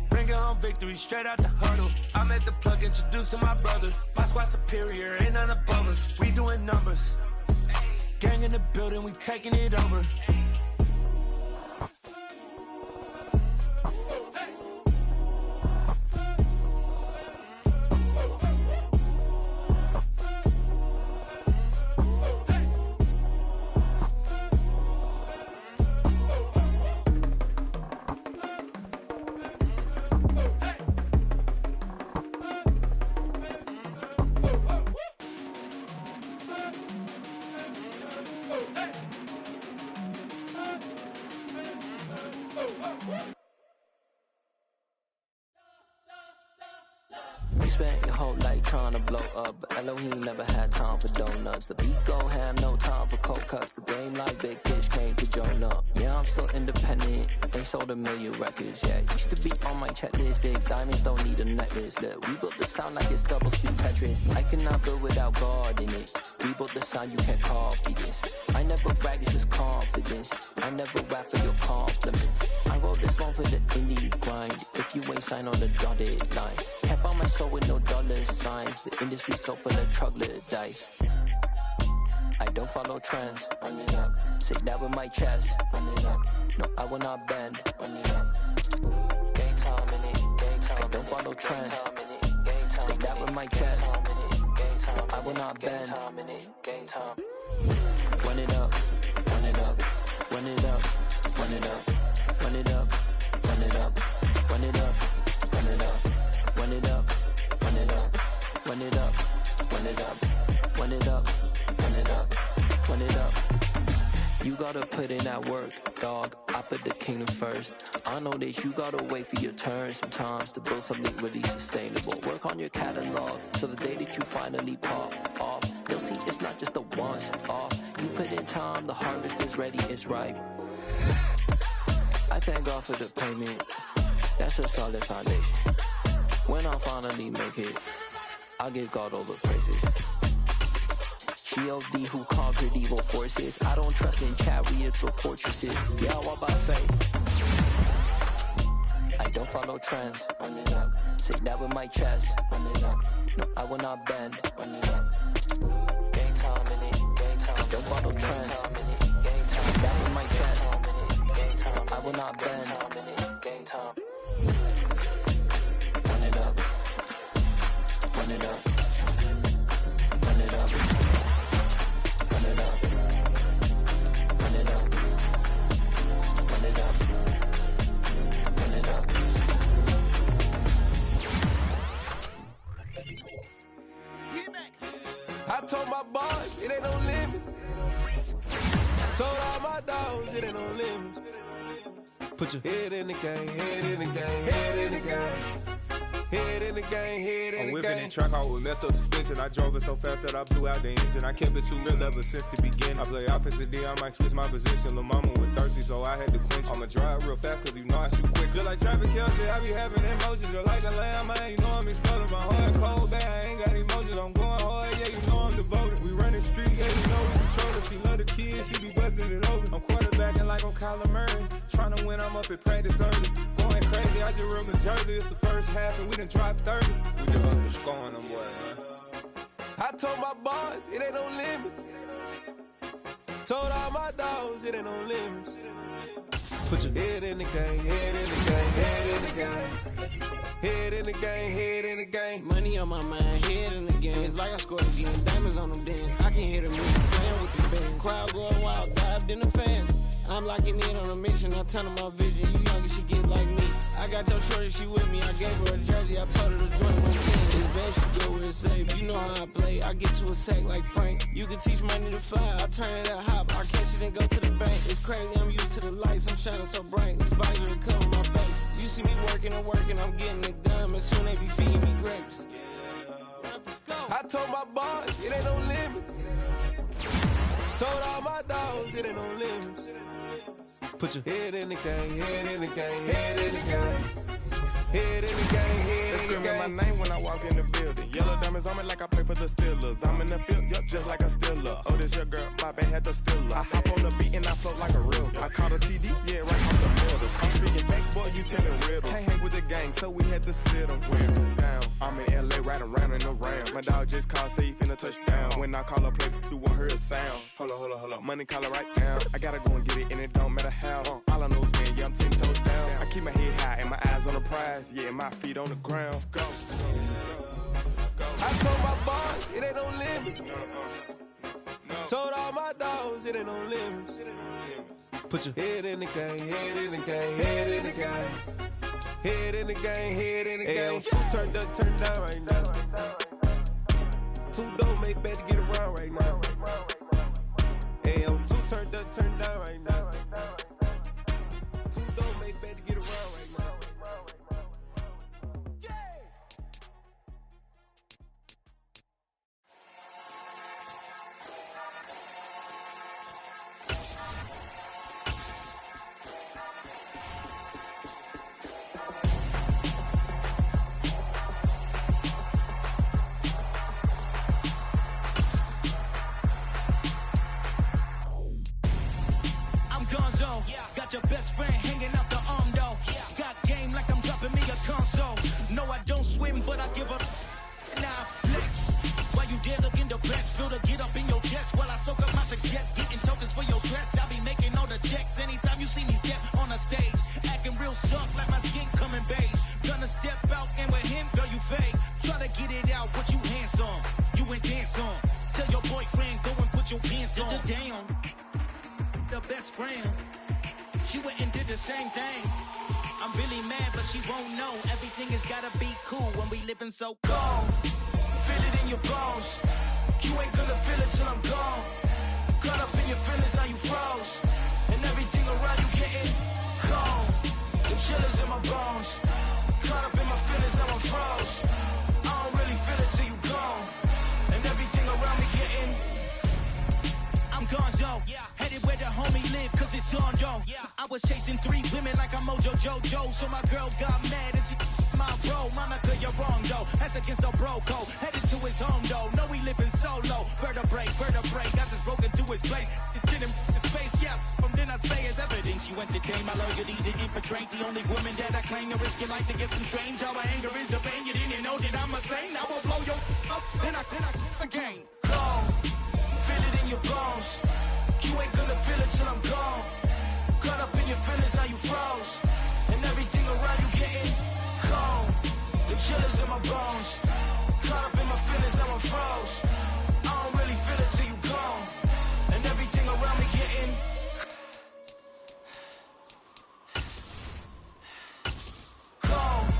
J: Bringing home victory straight out the huddle. I'm at the plug, introduced to my brother. My squad superior, ain't none above us. We doing numbers. Gang in the building, we taking it over.
L: You spent your whole life trying to blow up, but Elohim never had time for donuts. The beat go ham, no time for cold cuts. The game like Big Fish came to join up. Yeah, I'm still independent, ain't sold a million records yet. Used to be on my checklist, big diamonds don't need a necklace. Look, we built the sound like it's double speed Tetris. I cannot build without God in it. We built the sound, you can't copy this. I never brag, it's just confidence. I never rap for your compliments. I wrote this one for the indie grind. If you ain't signed on the dotted line, can't buy my soul with no dollar signs. The industry so full of troglodytes. I don't follow trends. Run it up. Say that with my chest. Run it up. No, I will not bend. Run it up. Game time in it. Game time. I don't follow trends. Say that with my chest. No, I will not bend. Game time. Run it up. Run it up. Run it up. Run it up. Run it up. Run it up. Run it up. Run it up. Run it up. Run it up. Run it up. Run it up. Run it up. Run it up. Run it up. You gotta put in that work, dog. I put the kingdom first. I know that you gotta wait for your turn sometimes to build something really sustainable. Work on your catalog, so the day that you finally pop off, you'll see it's not just a once off. You put in time, the harvest is ready, it's ripe. I thank God for the payment. That's a solid foundation. When I finally make it, I'll give God all the praises. G.O.D. who conquered evil forces. I don't trust in chariots or fortresses. Yeah, I walk by faith. I don't follow trends. Run it up. Say that with my chest. Run it up. No, I will not bend. Run it up. Game time in it. Game time. I don't follow trends. Say that with my chest. No, I will not bend. Game time. Run it up. Run it up. Run it up. Run it up. Run it up. Run it up. Run it up.
M: I told my boys it ain't no limit. Told all my dogs it ain't no limits. Put your head in the game, head in the game, head in the game. Head in the game, head in the game.
N: I'm whipping in track out with messed up suspension. I drove it so fast that I blew out the engine. I kept it too real ever since the beginning. I play offensive D, I might switch my position. Lil' mama was thirsty, so I had to quench. I'ma drive real fast, cause you know I shoot quick. Just like Travis Kelce, I be having emotions. Just like a lamb, man, you know I'm exploding. My heart cold, bad, I ain't got emotions. I'm going hard, yeah, you know I'm devoted. We running street, yeah, you know we control it. She love the kids, she be busting it over. I'm quarterbacking like I'm Kyler Murray. Trying to win, I'm up at practice early. Going crazy, I just real Jersey. It's the first half and we done dropped 30. We just underscoring them, boy, man.
M: I told my boys it ain't no limits. Told all my dogs it ain't no limits. Put your head in the game, head in the game, head in the game. Head in the game, head in the game.
O: Money on my mind, head in the game. It's like I scored again, diamonds on them dance. I can hear the music playing with the band. Crowd going wild, dived in the fans. I'm locking in on a mission, I tell her my vision. You younger, she get like me. I got your shorty, she with me. I gave her a jersey, I told her to join my team. It's bad, she go where it's safe. You know how I play. I get to a sack like Frank. You can teach money to fly. I turn it at hop. I catch it and go to the bank. It's crazy, I'm used to the lights. I'm shining so bright. This visor will cover my face. You see me working and working, I'm getting it done. And soon they be feeding me grapes.
M: I told my boys it ain't no limits. Told all my dogs it ain't no limits. Put your head in the game, head in the game, head in the game. Head in the game, head in the game. Screaming my name when I walk in the building. Yellow diamonds on me like I play for the Steelers. I'm in the field, yup, just like a Steeler. Oh, this your girl, my bad had the Steeler. I hop on the beat and I float like a real. I caught a TD, yeah, right off the middle. I'm speaking facts, boy, you telling riddles. Can't hang with the gang, so we had to sit them down. I'm in LA, riding around in the Ram. My dog just called, say he finna touchdown. When I call a play, you won't hear a sound. Hold up, money caller right now. I gotta go and get it, and it don't matter how. All I know is, man, yeah, I'm 10 toes down. I keep my head high and my eyes on the prize. Yeah, my feet on the ground. Let's go. I told my boss, it ain't no limits. Told all my dogs, it ain't no limits. Put your head in the game, head in the game, head in the game. Head in the game, head in the game. Turned up, turned down right now. Too dope, make better get around right now. Hey, I'm too turned up, turned down right now. Too dope, make better get around right now.
G: Got your best friend hanging out the arm though. Got game like I'm dropping me a console. No, I don't swim, but I give a nah flex. While you there looking depressed, feel the get up in your chest while I soak up my success. Getting tokens for your stress, I be making all the checks. Anytime you see me step on a stage, acting real soft like my skin coming beige. Gonna step out and with him, girl, you fake. Try to get it out, but you handsome. You ain't dance on. Tell your boyfriend, go and put your pants on. Down. The best friend. She went and did the same thing. I'm really mad, but she won't know. Everything has gotta be cool when we living so cold. Feel it in your bones. You ain't gonna feel it till I'm gone. Caught up in your feelings, now you froze. And everything around you getting cold. The chillers in my bones. Caught up in my feelings, now I'm froze. I don't really feel it till you gone. And everything around me getting I'm gonzo, headed where the homie live, cause it's on though. I was chasing 3 women like I'm Mojo Jojo, so my girl got mad and she my bro. Monica, you're wrong though, that's against a bro code. Headed to his home though, no we living solo. Vertebrae, got this broken to his place. It's in his space, yeah, from then I say it's evidence. You entertain my loyalty to infiltrate. The only woman that I claim to risk your life to get some strange. Our anger is a pain, you didn't know that I'm a saint. I will blow your up, then I again. Cold. Feel it in your bones. You ain't gonna feel it till I'm gone. Caught up in your feelings, now you froze. And everything around you getting cold. The chillers in my bones. Caught up in my feelings, now I'm froze. I don't really feel it till you gone. And everything around me getting cold.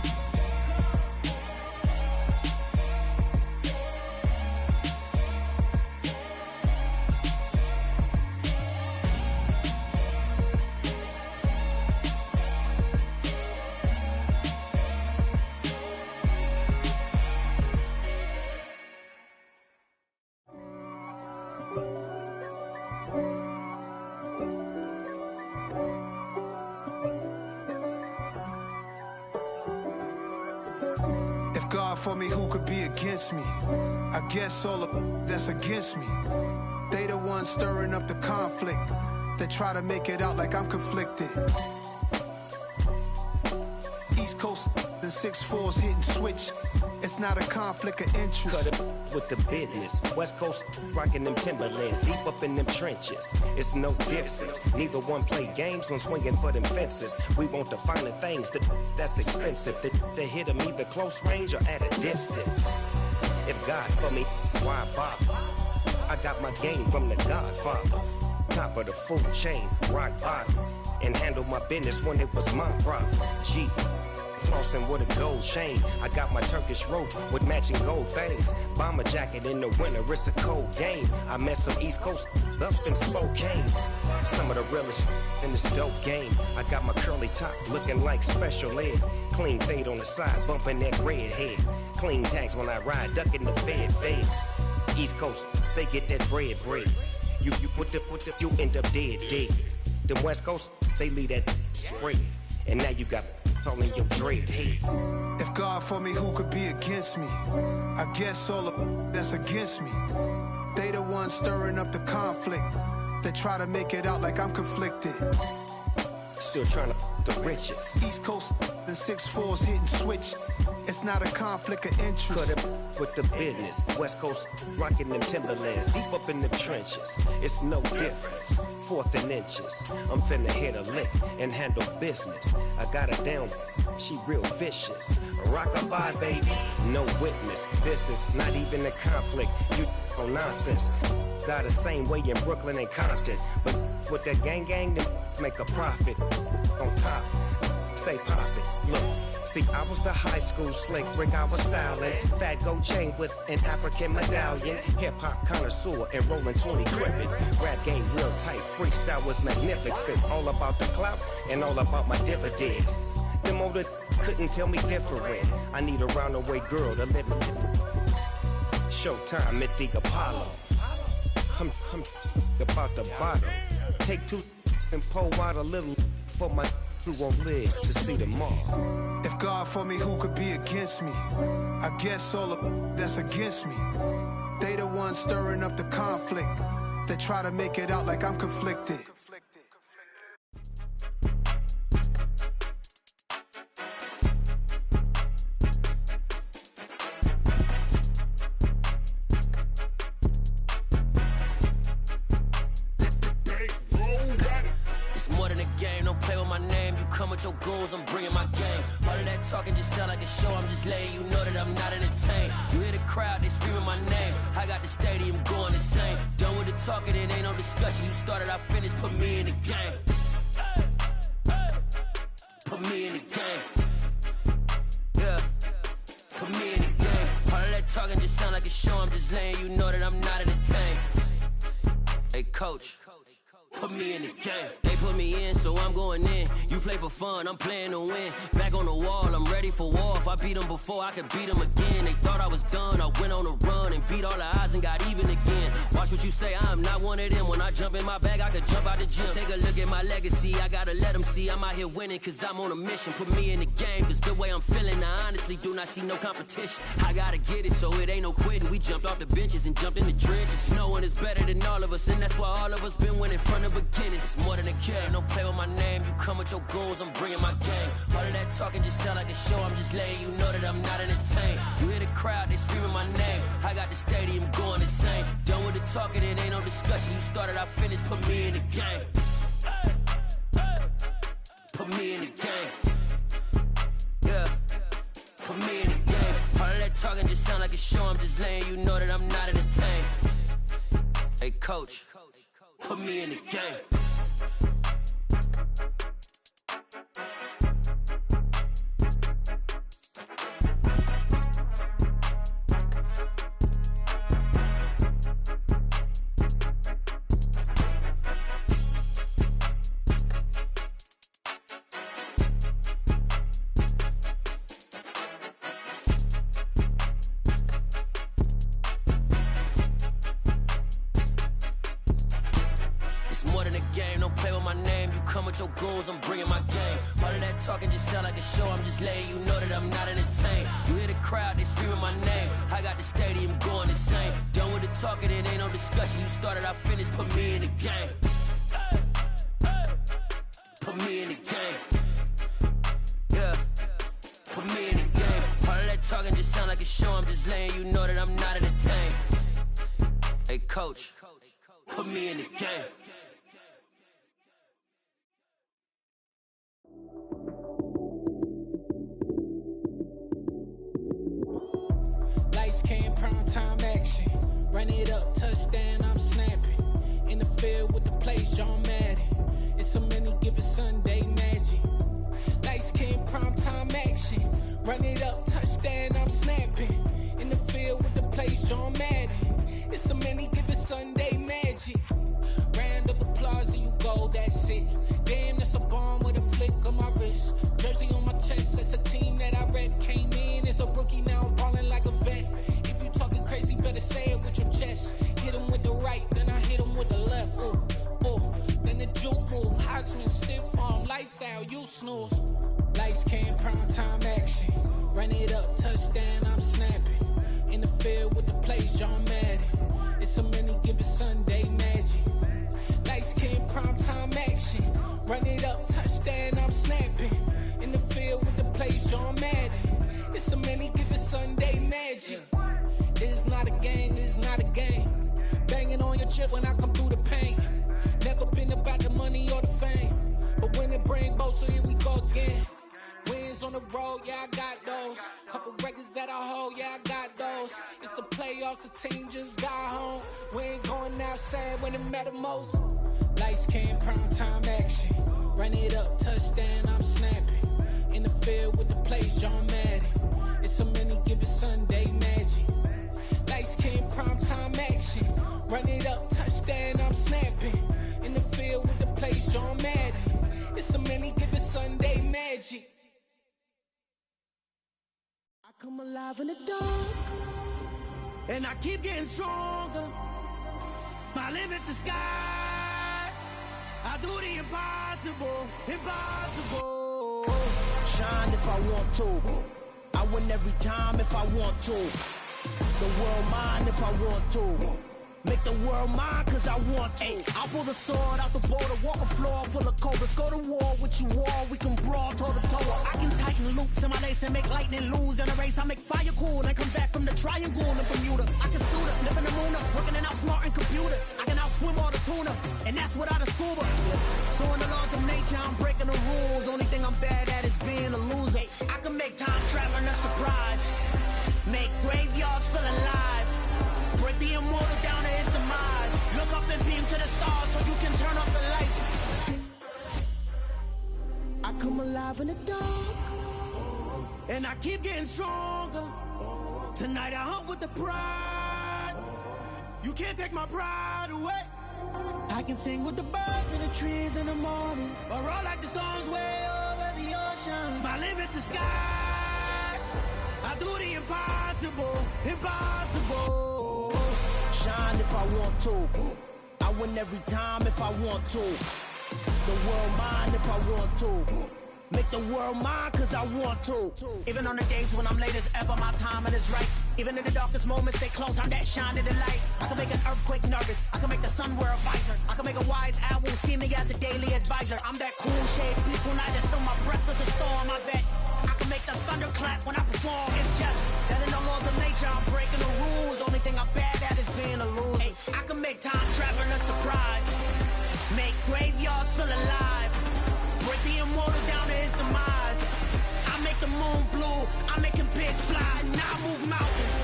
I: God for me, who could be against me? I guess all of that's against me. They the ones stirring up the conflict. They try to make it out like I'm conflicted. East Coast and 6'4's hitting switch. It's not a conflict of interest.
P: Cut it with the business. West Coast rocking them Timberlands, deep up in them trenches. It's no difference. Neither one play games when swinging for them fences. We want the finer things that's expensive. They hit them either close range or at a distance. If God for me, why bother? I got my game from the Godfather. Top of the food chain, rock bottom. And handle my business when it was my problem. Jeep. Flossing with a gold chain. I got my Turkish rope with matching gold things. Bomber jacket in the winter, it's a cold game. I met some East Coast up in Spokane. Some of the realest in this dope game. I got my curly top looking like special ed. Clean fade on the side, bumping that red head. Clean tags when I ride, ducking the feds. East Coast, they get that bread. You end up dead. Them West Coast, they leave that spread. And now you got only your dread head.
I: If God for me, who could be against me? I guess all of that's against me. They the ones stirring up the conflict. They try to make it out like I'm conflicted.
P: Still trying to the riches.
I: East Coast and 6'4s hitting switch. It's not a conflict of interest.
P: Cut it with the business. West Coast rocking them Timberlands. Deep up in the trenches. It's no different. 4th and inches. I'm finna hit a lick and handle business. I got her down. She real vicious. Rock-a-bye, baby. No witness. This is not even a conflict. You on nonsense. Got the same way in Brooklyn and Compton. But with that gang, then make a profit. On top. Stay poppin'. Look. See, I was the high school slick Rick, I was styling. Fat gold chain with an African medallion. Hip-hop connoisseur and rolling 20 gripping. Rap game real tight, freestyle was magnificent. All about the clout and all about my dividends. Them older couldn't tell me different. I need a roundaway girl to live with. Showtime at the Apollo. I'm about the bottle. Take 2 and pour out a little for my who won't live to see tomorrow.
I: If God for me, who could be against me? I guess all of that's against me. They the ones stirring up the conflict. They try to make it out like I'm conflicted.
O: Your goals, I'm bringing my game. All of that talking just sound like a show. I'm just letting you know that I'm not entertained. You hear the crowd, they screaming my name. I got the stadium going insane. Done with the talking, it ain't no discussion. You started, I finished, put me in the game. Put me in the game. Yeah, put me in the game. All of that talking just sound like a show. I'm just letting you know that I'm not entertained. Hey, coach. Put me in the game. They put me in, so I'm going in. You play for fun, I'm playing to win. Back on the wall, I'm ready for war. If I beat them before, I could beat them again. They thought I was done, I went on a run and beat all the odds and got even again. Watch what you say, I'm not one of them. When I jump in my bag, I could jump out the gym. Take a look at my legacy, I gotta let them see I'm out here winning, cause I'm on a mission. Put me in the game, cause the way I'm feeling, I honestly do not see no competition. I gotta get it, so it ain't no quitting. We jumped off the benches and jumped in the trenches. No one is better than all of us, and that's why all of us been winning from the beginning. It's more than a game, don't play with my name. You come with your goons, I'm bringing my game. All of that talking just sound like a show. I'm just letting you know that I'm not entertained. You hear the crowd, they screaming my name. I got the stadium going insane. Done with the talking, it ain't no discussion. You started, I finished, put me in the game. Put me in the game. Yeah, put me in the game. All of that talking just sound like a show. I'm just letting you know that I'm not entertained. Hey, coach. Put me in the game. Your goals, I'm bringing my game. All of that talking just sound like a show. I'm just letting you know that I'm not entertained. You hear the crowd, they screaming my name. I got the stadium going insane. Done with the talking, it ain't no discussion. You started, I finished, put me in the game. Put me in the game. Yeah, put me in the game. All of that talking just sound like a show. I'm just letting you know that I'm not entertained. Hey, coach, put me in the game.
Q: Time action, run it up, touchdown, I'm snapping. In the field with the plays, John Madden. It's so many given Sunday magic. Lights came prime time action, run it up, touchdown, I'm snapping. In the field with the plays, John Madden. It's so many given Sunday magic. Round of applause and you go, that's it. Damn, that's a bomb with a flick on my wrist. Jersey on my chest, that's a team that I rep. Came in as a rookie, now I'm balling like a vet. Crazy, better say it with your chest. Hit him with the right, then I hit him with the left. Then the juke move, Heisman stiff arm, lights out, you snooze. Lights can't Run it up, touchdown, I'm snapping. In the field with the plays, John Madden. It's so many, get the Sunday magic. It's not a game, it's not a game. Banging on your chip when I come through the paint. Never been about the money or the fame. But when it bring both, so here we go again. Wins on the road, yeah, I got those. Couple records that I hold, yeah, I got those. It's the playoffs, the team just got home. We ain't going outside when it matter most. Lights came, prime time action. Run it up, touchdown, I'm snapping. In the field with the plays, John Madden. It's so many, give it Sunday magic. Lights came, prime time action. Run it up, touchdown, I'm snapping. In the field with the plays, John Madden. It's so many, give it Sunday magic.
R: I come alive in the dark, and I keep getting stronger. My limit's the sky. I do the impossible, impossible. Shine if I want to. I win every time if I want to. The world mine if I want to. Make the world mine cause I want to. I'll pull the sword out the border, walk a floor full of cobras. Go to war with you all, we can brawl toe to toe. I can tighten loops in my lace and make lightning lose in a race. I make fire cool and come back from the triangle in Bermuda. I can suit up, live in the moon up, working and outsmarting computers. I can outswim all the tuna, and that's without a scuba. So in the laws of nature, I'm breaking the rules. Only thing I'm bad at is being a loser. I can make time traveling a surprise. Make graveyards feel alive. Break the immortal down to his demise. Look up and beam to the stars so you can turn off the lights. I come alive in the dark, and I keep getting stronger. Tonight I hunt with the pride. You can't take my pride away. I can sing with the birds and the trees in the morning, or roll like the storms way over the ocean. My limit's the sky. I do the impossible, impossible. Shine if I want to. I win every time if I want to. The world mine if I want to. Make the world mine cause I want to. Even on the days when I'm late as ever, my timing is right. Even in the darkest moments, stay close, I'm that shine in the light. I can make an earthquake nervous, I can make the sun wear a visor. I can make a wise owl see me as a daily advisor. I'm that cool shade, peaceful night, and still my breath is a storm, I bet. I can make the thunder clap when I perform. It's just that in the laws of nature, I'm breaking the rules. Only thing I'm bad at is being a loser. I can make time traveling a surprise. Make graveyards feel alive. Break the immortal down to his demise. I make the moon blue, I'm making pigs fly. Now I move mountains.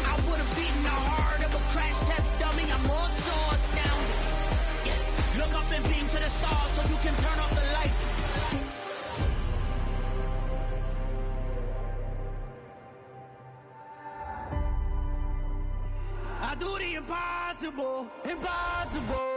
R: I would've beaten the heart of a crash test dummy. I'm more so astounded. Yeah. Look up and beam to the stars so you can turn off the lights. I do the impossible, impossible.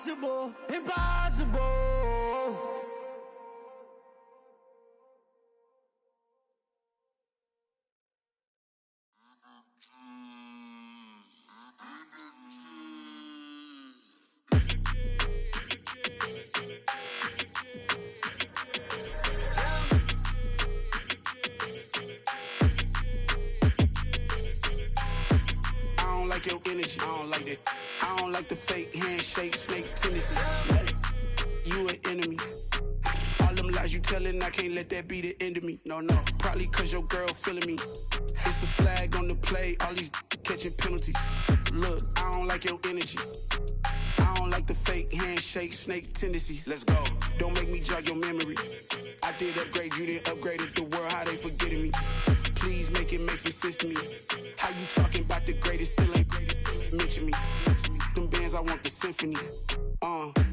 R: Impossible, impossible.
S: I don't like your energy, I don't like that. I don't like the fake handshake, snake tendency. You an enemy. All them lies you telling, I can't let that be the end of me. No, probably cause your girl feeling me. It's a flag on the play, all these catching penalties. Look, I don't like your energy. I don't like the fake handshake, snake tendency. Let's go. Don't make me jog your memory. I did upgrade, you didn't upgrade it. The world, how they forgetting me. Please make it make some sense to me. How you talking about the greatest, still ain't greatest, mention me. Them bands, I want the symphony.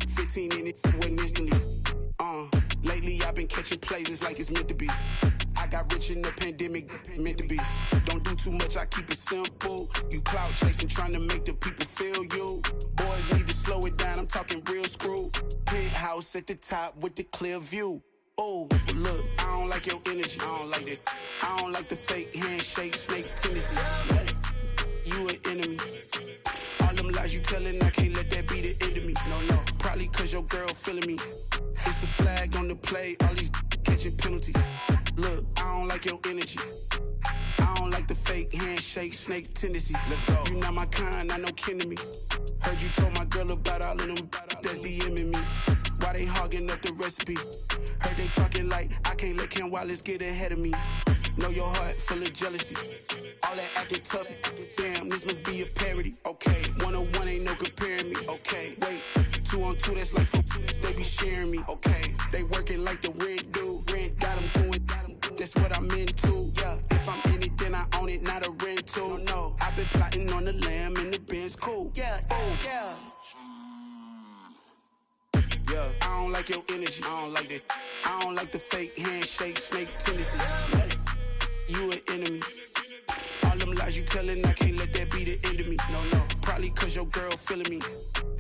S: 15 in it, wasn't instantly. Lately I've been catching plays, it's like it's meant to be. I got rich in the pandemic, meant to be. Don't do too much, I keep it simple. You clout chasing, trying to make the people feel you. Boys need to slow it down, I'm talking real screw. Penthouse at the top with the clear view. Oh, look, I don't like your energy. I don't like that. I don't like the fake handshake, snake tendency. You an enemy. All them lies you telling, I can't let that be the end of me. No, probably cause your girl feeling me. It's a flag on the play, all these catching penalties. Look, I don't like your energy. I don't like the fake handshake, snake tendency. Let's go. You not my kind, not no kin to me. Heard you told my girl about all of them that's DMing me. Why they hogging up the recipe? Heard they talking like I can't let Ken Wallace get ahead of me. Know your heart full of jealousy. All that acting tough, damn, this must be a parody. Okay, 1-on-1 ain't no comparing me. Okay, wait, 2-on-2, that's like 4, they be sharing me. Okay, they working like the rent dude. Rent got them doing, that's what I'm into. Yeah, if I'm in it, then I own it, not a rental. No, I've been plotting on the lamb and the Benz cool. Yeah, oh, yeah. Yeah, I don't like your energy. I don't like that. I don't like the fake handshake, snake tendency. You an enemy. All them lies you telling, I can't let that be the end of me. No, probably cause your girl feeling me.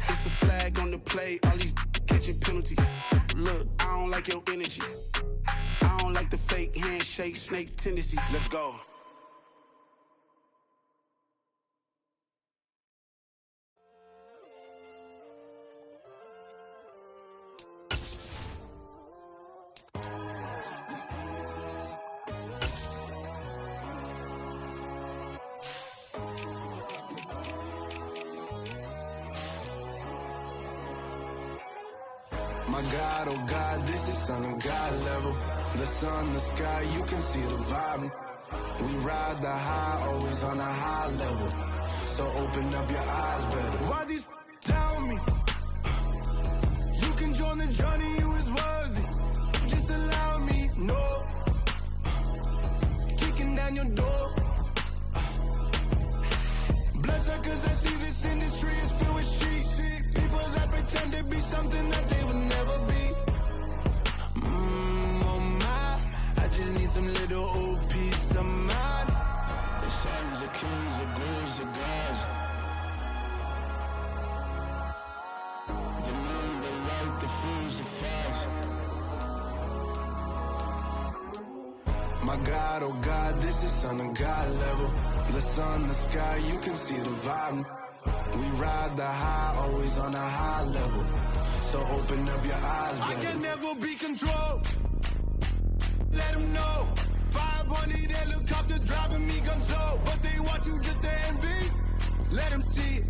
S: It's a flag on the play, all these catching penalties. Look, I don't like your energy. I don't like the fake handshake, snake tendency. Let's go.
J: My God, oh God, this is on a God level. The sun, the sky, you can see the vibe. We ride the high, always on a high level. So open up your eyes better. Why these tell me? You can join the journey, you is worthy. Just allow me, no. Kicking down your door. Bloodsuckers, I see this industry is filled with sheep. People that pretend to be something that they would never be. Oh my, I just need some little old peace of mind. The sons of kings, the bulls, the gods. The moon, the light, the fools, the facts. My God, oh God, this is on a God level. The sun, the sky, you can see the vibe. We ride the high, always on a high level. So open up your eyes, baby. I can never be controlled. Let them know. 500 helicopters driving me gonzo. But they want you just to envy. Let them see it.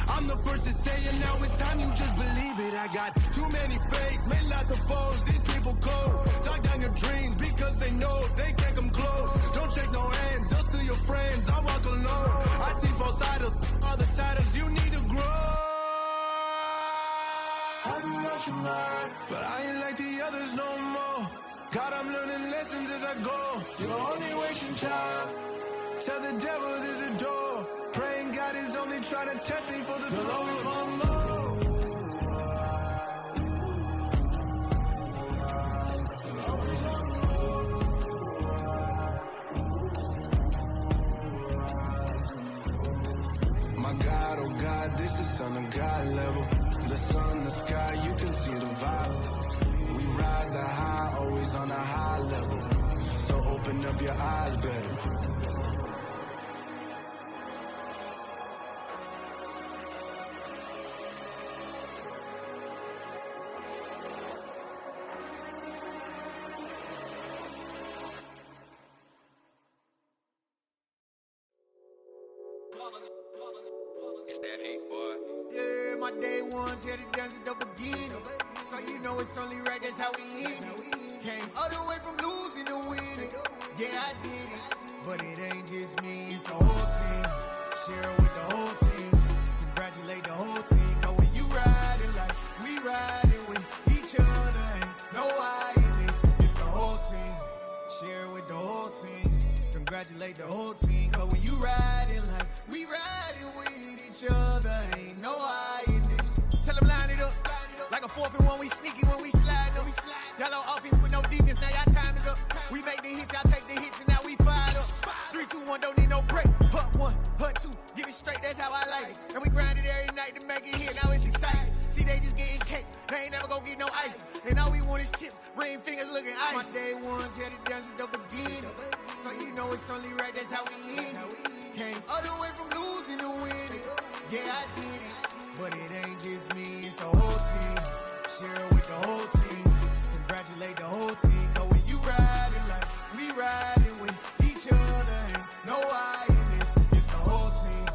J: I'm the first to say it, now it's time you just believe it. I got too many fakes, made lots of foes. These people cold. Talk down your dreams because they know they can't come close. Don't shake no hands, just to your friends. I walk alone. I see false idols, other titles. You need to grow. I be watching mine, but I ain't like the others no more. God, I'm learning lessons as I go. You're only wasting time. Tell the devil there's a door. Praying God is only trying to test me for the throne. My God, oh God, this is on a God level. The sun, the sky, you can see the vibe. We ride the high, always on a high level. So open up your eyes better.
K: It's that hate, boy. Yeah, my day ones here to dance at the beginning. So you know it's only right, that's how we end it. Came all the way from losing to winning. Yeah, I did it. But it ain't just me, it's the whole team. Share it with the whole team. Congratulate the whole team. Cause when you riding like we riding with each other, ain't no hiding. It's the whole team. Share it with the whole team. Congratulate the whole team. Cause when you riding like we riding with each other, ain't no hiding this. Tell them line it up. Like a 4th and 1, we sneaky when we slide them. Y'all on offense with no defense, now y'all time is up. We make the hits, y'all take the hits, and now we fired up. 3, 2, 1, don't need no break. Hut 1, hut 2, get it straight, that's how I like it. And we grind it every night to make it hit, now it's exciting.
R: See, they just getting cake. They ain't never gonna get no ice. And all we want is chips, ring fingers looking ice. My day ones had it done since the beginning. So you know it's only right, that's how we end it. Came all the way from losing to winning. Yeah, I did it. But it ain't just me, it's the whole team. Share it with the whole team. Congratulate the whole team. Cause when you riding like we riding with each other, ain't no I in this. It's the whole team.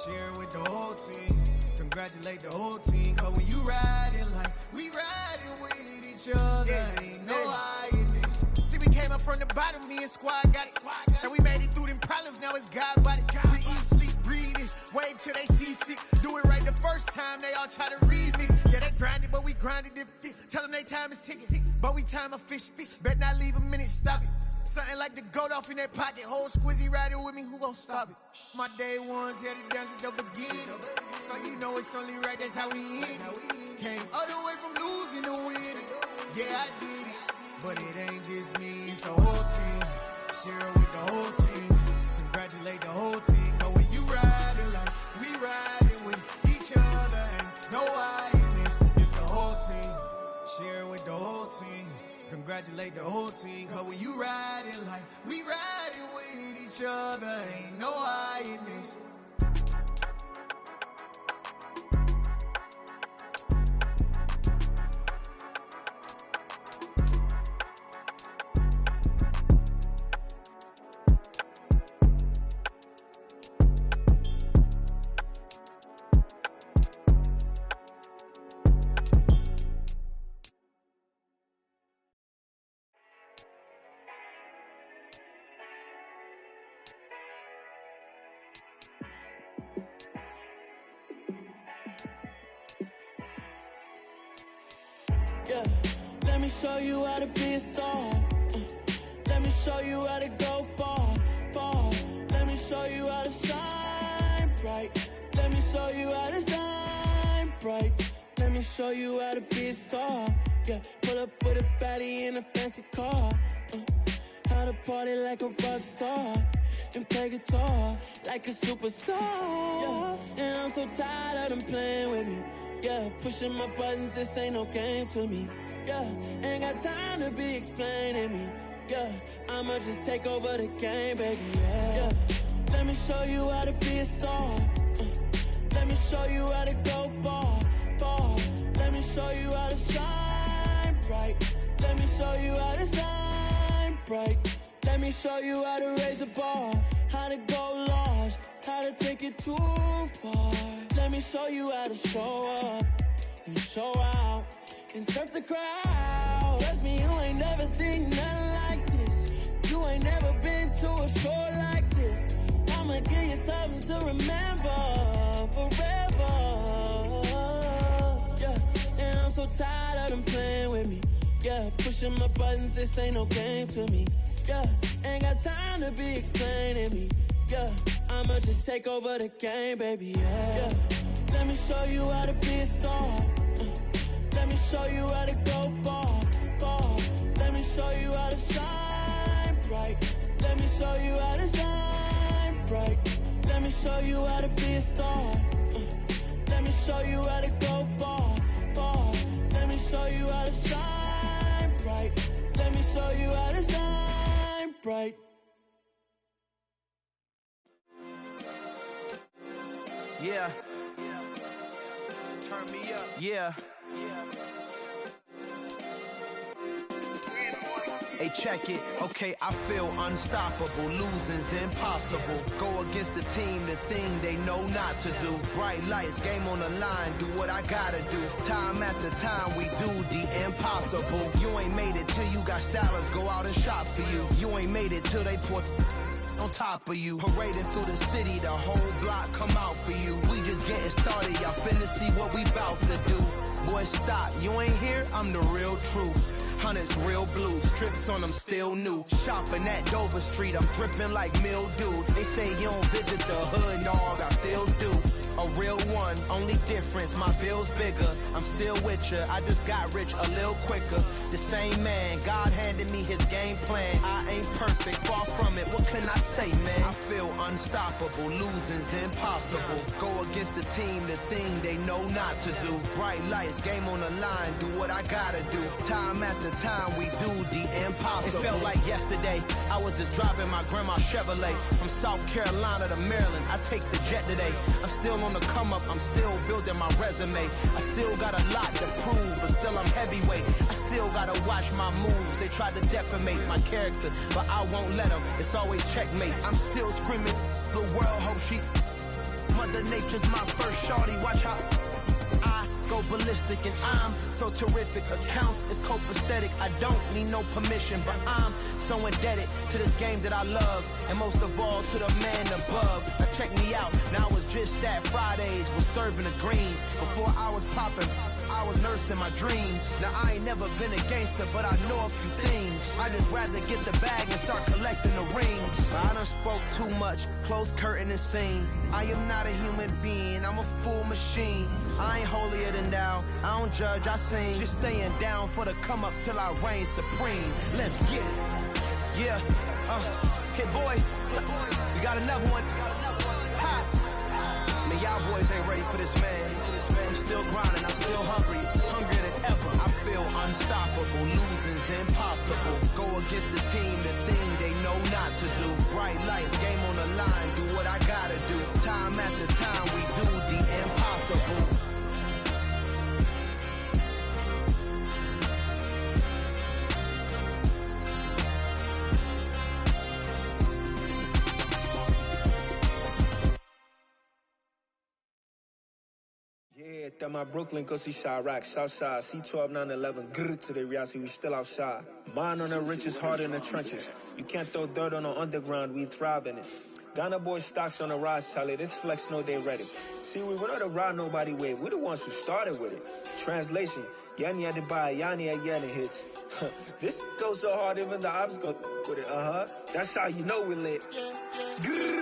R: Share it with the whole team. Congratulate the whole team. Cause when you riding like we riding with each other, ain't no I in this. See, we came up from the bottom, me and squad got it. And we made it through them problems, now it's God body. We eat, sleep, breathe this. Wave till they seasick. Do it right the first time, they all try to remix. Yeah, they grinded, but we grinded different. Tell them they time is ticking, but we time a fish. Bet not leave a minute, stop it. Something like the goat off in their pocket. Whole squizzy riding with me, who gon' stop it? My day ones had it done since the beginning. So you know it's only right, that's how we end it. Came all the way from losing to winning. Yeah, I did it. But it ain't just me, it's the whole team. Share it with the whole team. Congratulate the whole team. Cause when you riding like we riding with each other, ain't no I in this. It's the whole team. Share it with the whole team. Congratulate the whole team. Cause when you riding like we riding with each other, ain't no I in this.
O: Yeah, let me show you how to be a star. Let me show you how to go far, far. Let me show you how to shine bright. Let me show you how to shine bright. Let me show you how to be a star. Yeah, pull up with a baddie in a fancy car. How to party like a rock star and play guitar like a superstar. Yeah, and I'm so tired of them playing with me. Yeah, pushing my buttons, this ain't no game to me. Yeah, ain't got time to be explaining me. Yeah, I'ma just take over the game, baby. Yeah, let me show you how to be a star. Let me show you how to go far, far. Let me show you how to shine bright. Let me show you how to shine bright. Let me show you how to raise the bar, how to go large, how to take it too far. Let me show you how to show up and show out and surf the crowd. Trust me, you ain't never seen nothing like this. You ain't never been to a show like this. I'ma give you something to remember forever. Yeah, and I'm so tired of them playing with me. Yeah, pushing my buttons, this ain't no game to me. Yeah, ain't got time to be explaining me. Yeah, I'ma just take over the game, baby. Yeah, let me show you how to be a star. Let me show you how to go far, far. Let me show you how to shine bright. Let me show you how to shine bright. Let me show you how to be a star. Let me show you how to go far, far. Let me show you how to shine bright. Let me show you how to shine bright.
T: Yeah. Turn me up. Yeah. Hey, check it. Okay, I feel unstoppable. Losing's impossible. Go against the team, the thing they know not to do. Bright lights, game on the line. Do what I gotta do. Time after time, we do the impossible. You ain't made it till you got stylers go out and shop for you. You ain't made it till they put on top of you. Parading through the city, the whole block come out for you. We just getting started, y'all finna see what we bout to do. Boy, stop, you ain't here, I'm the real truth. Hunters, real blue, strips on them still new. Shopping at Dover Street, I'm dripping like mildew. They say you don't visit the hood, dog, I still do. A real one, only difference, my bill's bigger. I'm still with ya, I just got rich a little quicker. The same man, God handed me his game plan. I ain't perfect, far from it, what can I say, man? I feel unstoppable. unstoppable, losing's impossible. Go against the team, the thing they know not to do. Bright lights, game on the line, do what I gotta do. Time after time, we do the impossible. It felt like yesterday, I was just driving my grandma's Chevrolet. From South Carolina to Maryland, I take the jet today. I'm still on the come up, I'm still building my resume. I still got a lot to prove, but still I'm heavyweight. I still gotta watch my moves. They try to defamate my character, but I won't let them. It's always checkmate. I'm still screaming, the world hope she. Mother Nature's my first shorty. Watch how I go ballistic, and I'm so terrific. Accounts is copacetic. I don't need no permission, but I'm so indebted to this game that I love, and most of all to the man above. Now check me out. Now it's just that Fridays was serving the greens. Before I was popping, I was nursing my dreams. Now I ain't never been a gangster, but I know a few things. I just rather get the bag and start collecting the rings. I done spoke too much, close curtain and scene. I am not a human being, I'm a full machine. I ain't holier than thou, I don't judge, I sing. Just staying down for the come up till I reign supreme. Let's get it. Yeah, hit boy, we got another one. Ha! Man, y'all boys ain't ready for this, man. I'm still grinding, I'm still hungry, hungrier than ever. I feel unstoppable, losing's impossible. Go against the team, the thing they know not to do. Bright lights, game on the line, do what I gotta do. Time after time, we do the impossible.
M: Yeah, that my Brooklyn, go see Chirac, Southside, C12, 911, grrr to the reality, we still outside. Mine on the richest, heart in the trenches. You can't throw dirt on the underground, we thrive in it. Ghana boys stocks on the rise, Charlie, this flex know they ready. See, we went on the ride nobody wave, we the ones who started with it. Translation, Yanni had to buy, Yanni had Yanni hits. This goes so hard, even the ops go with it, That's how you know we lit. Grrr.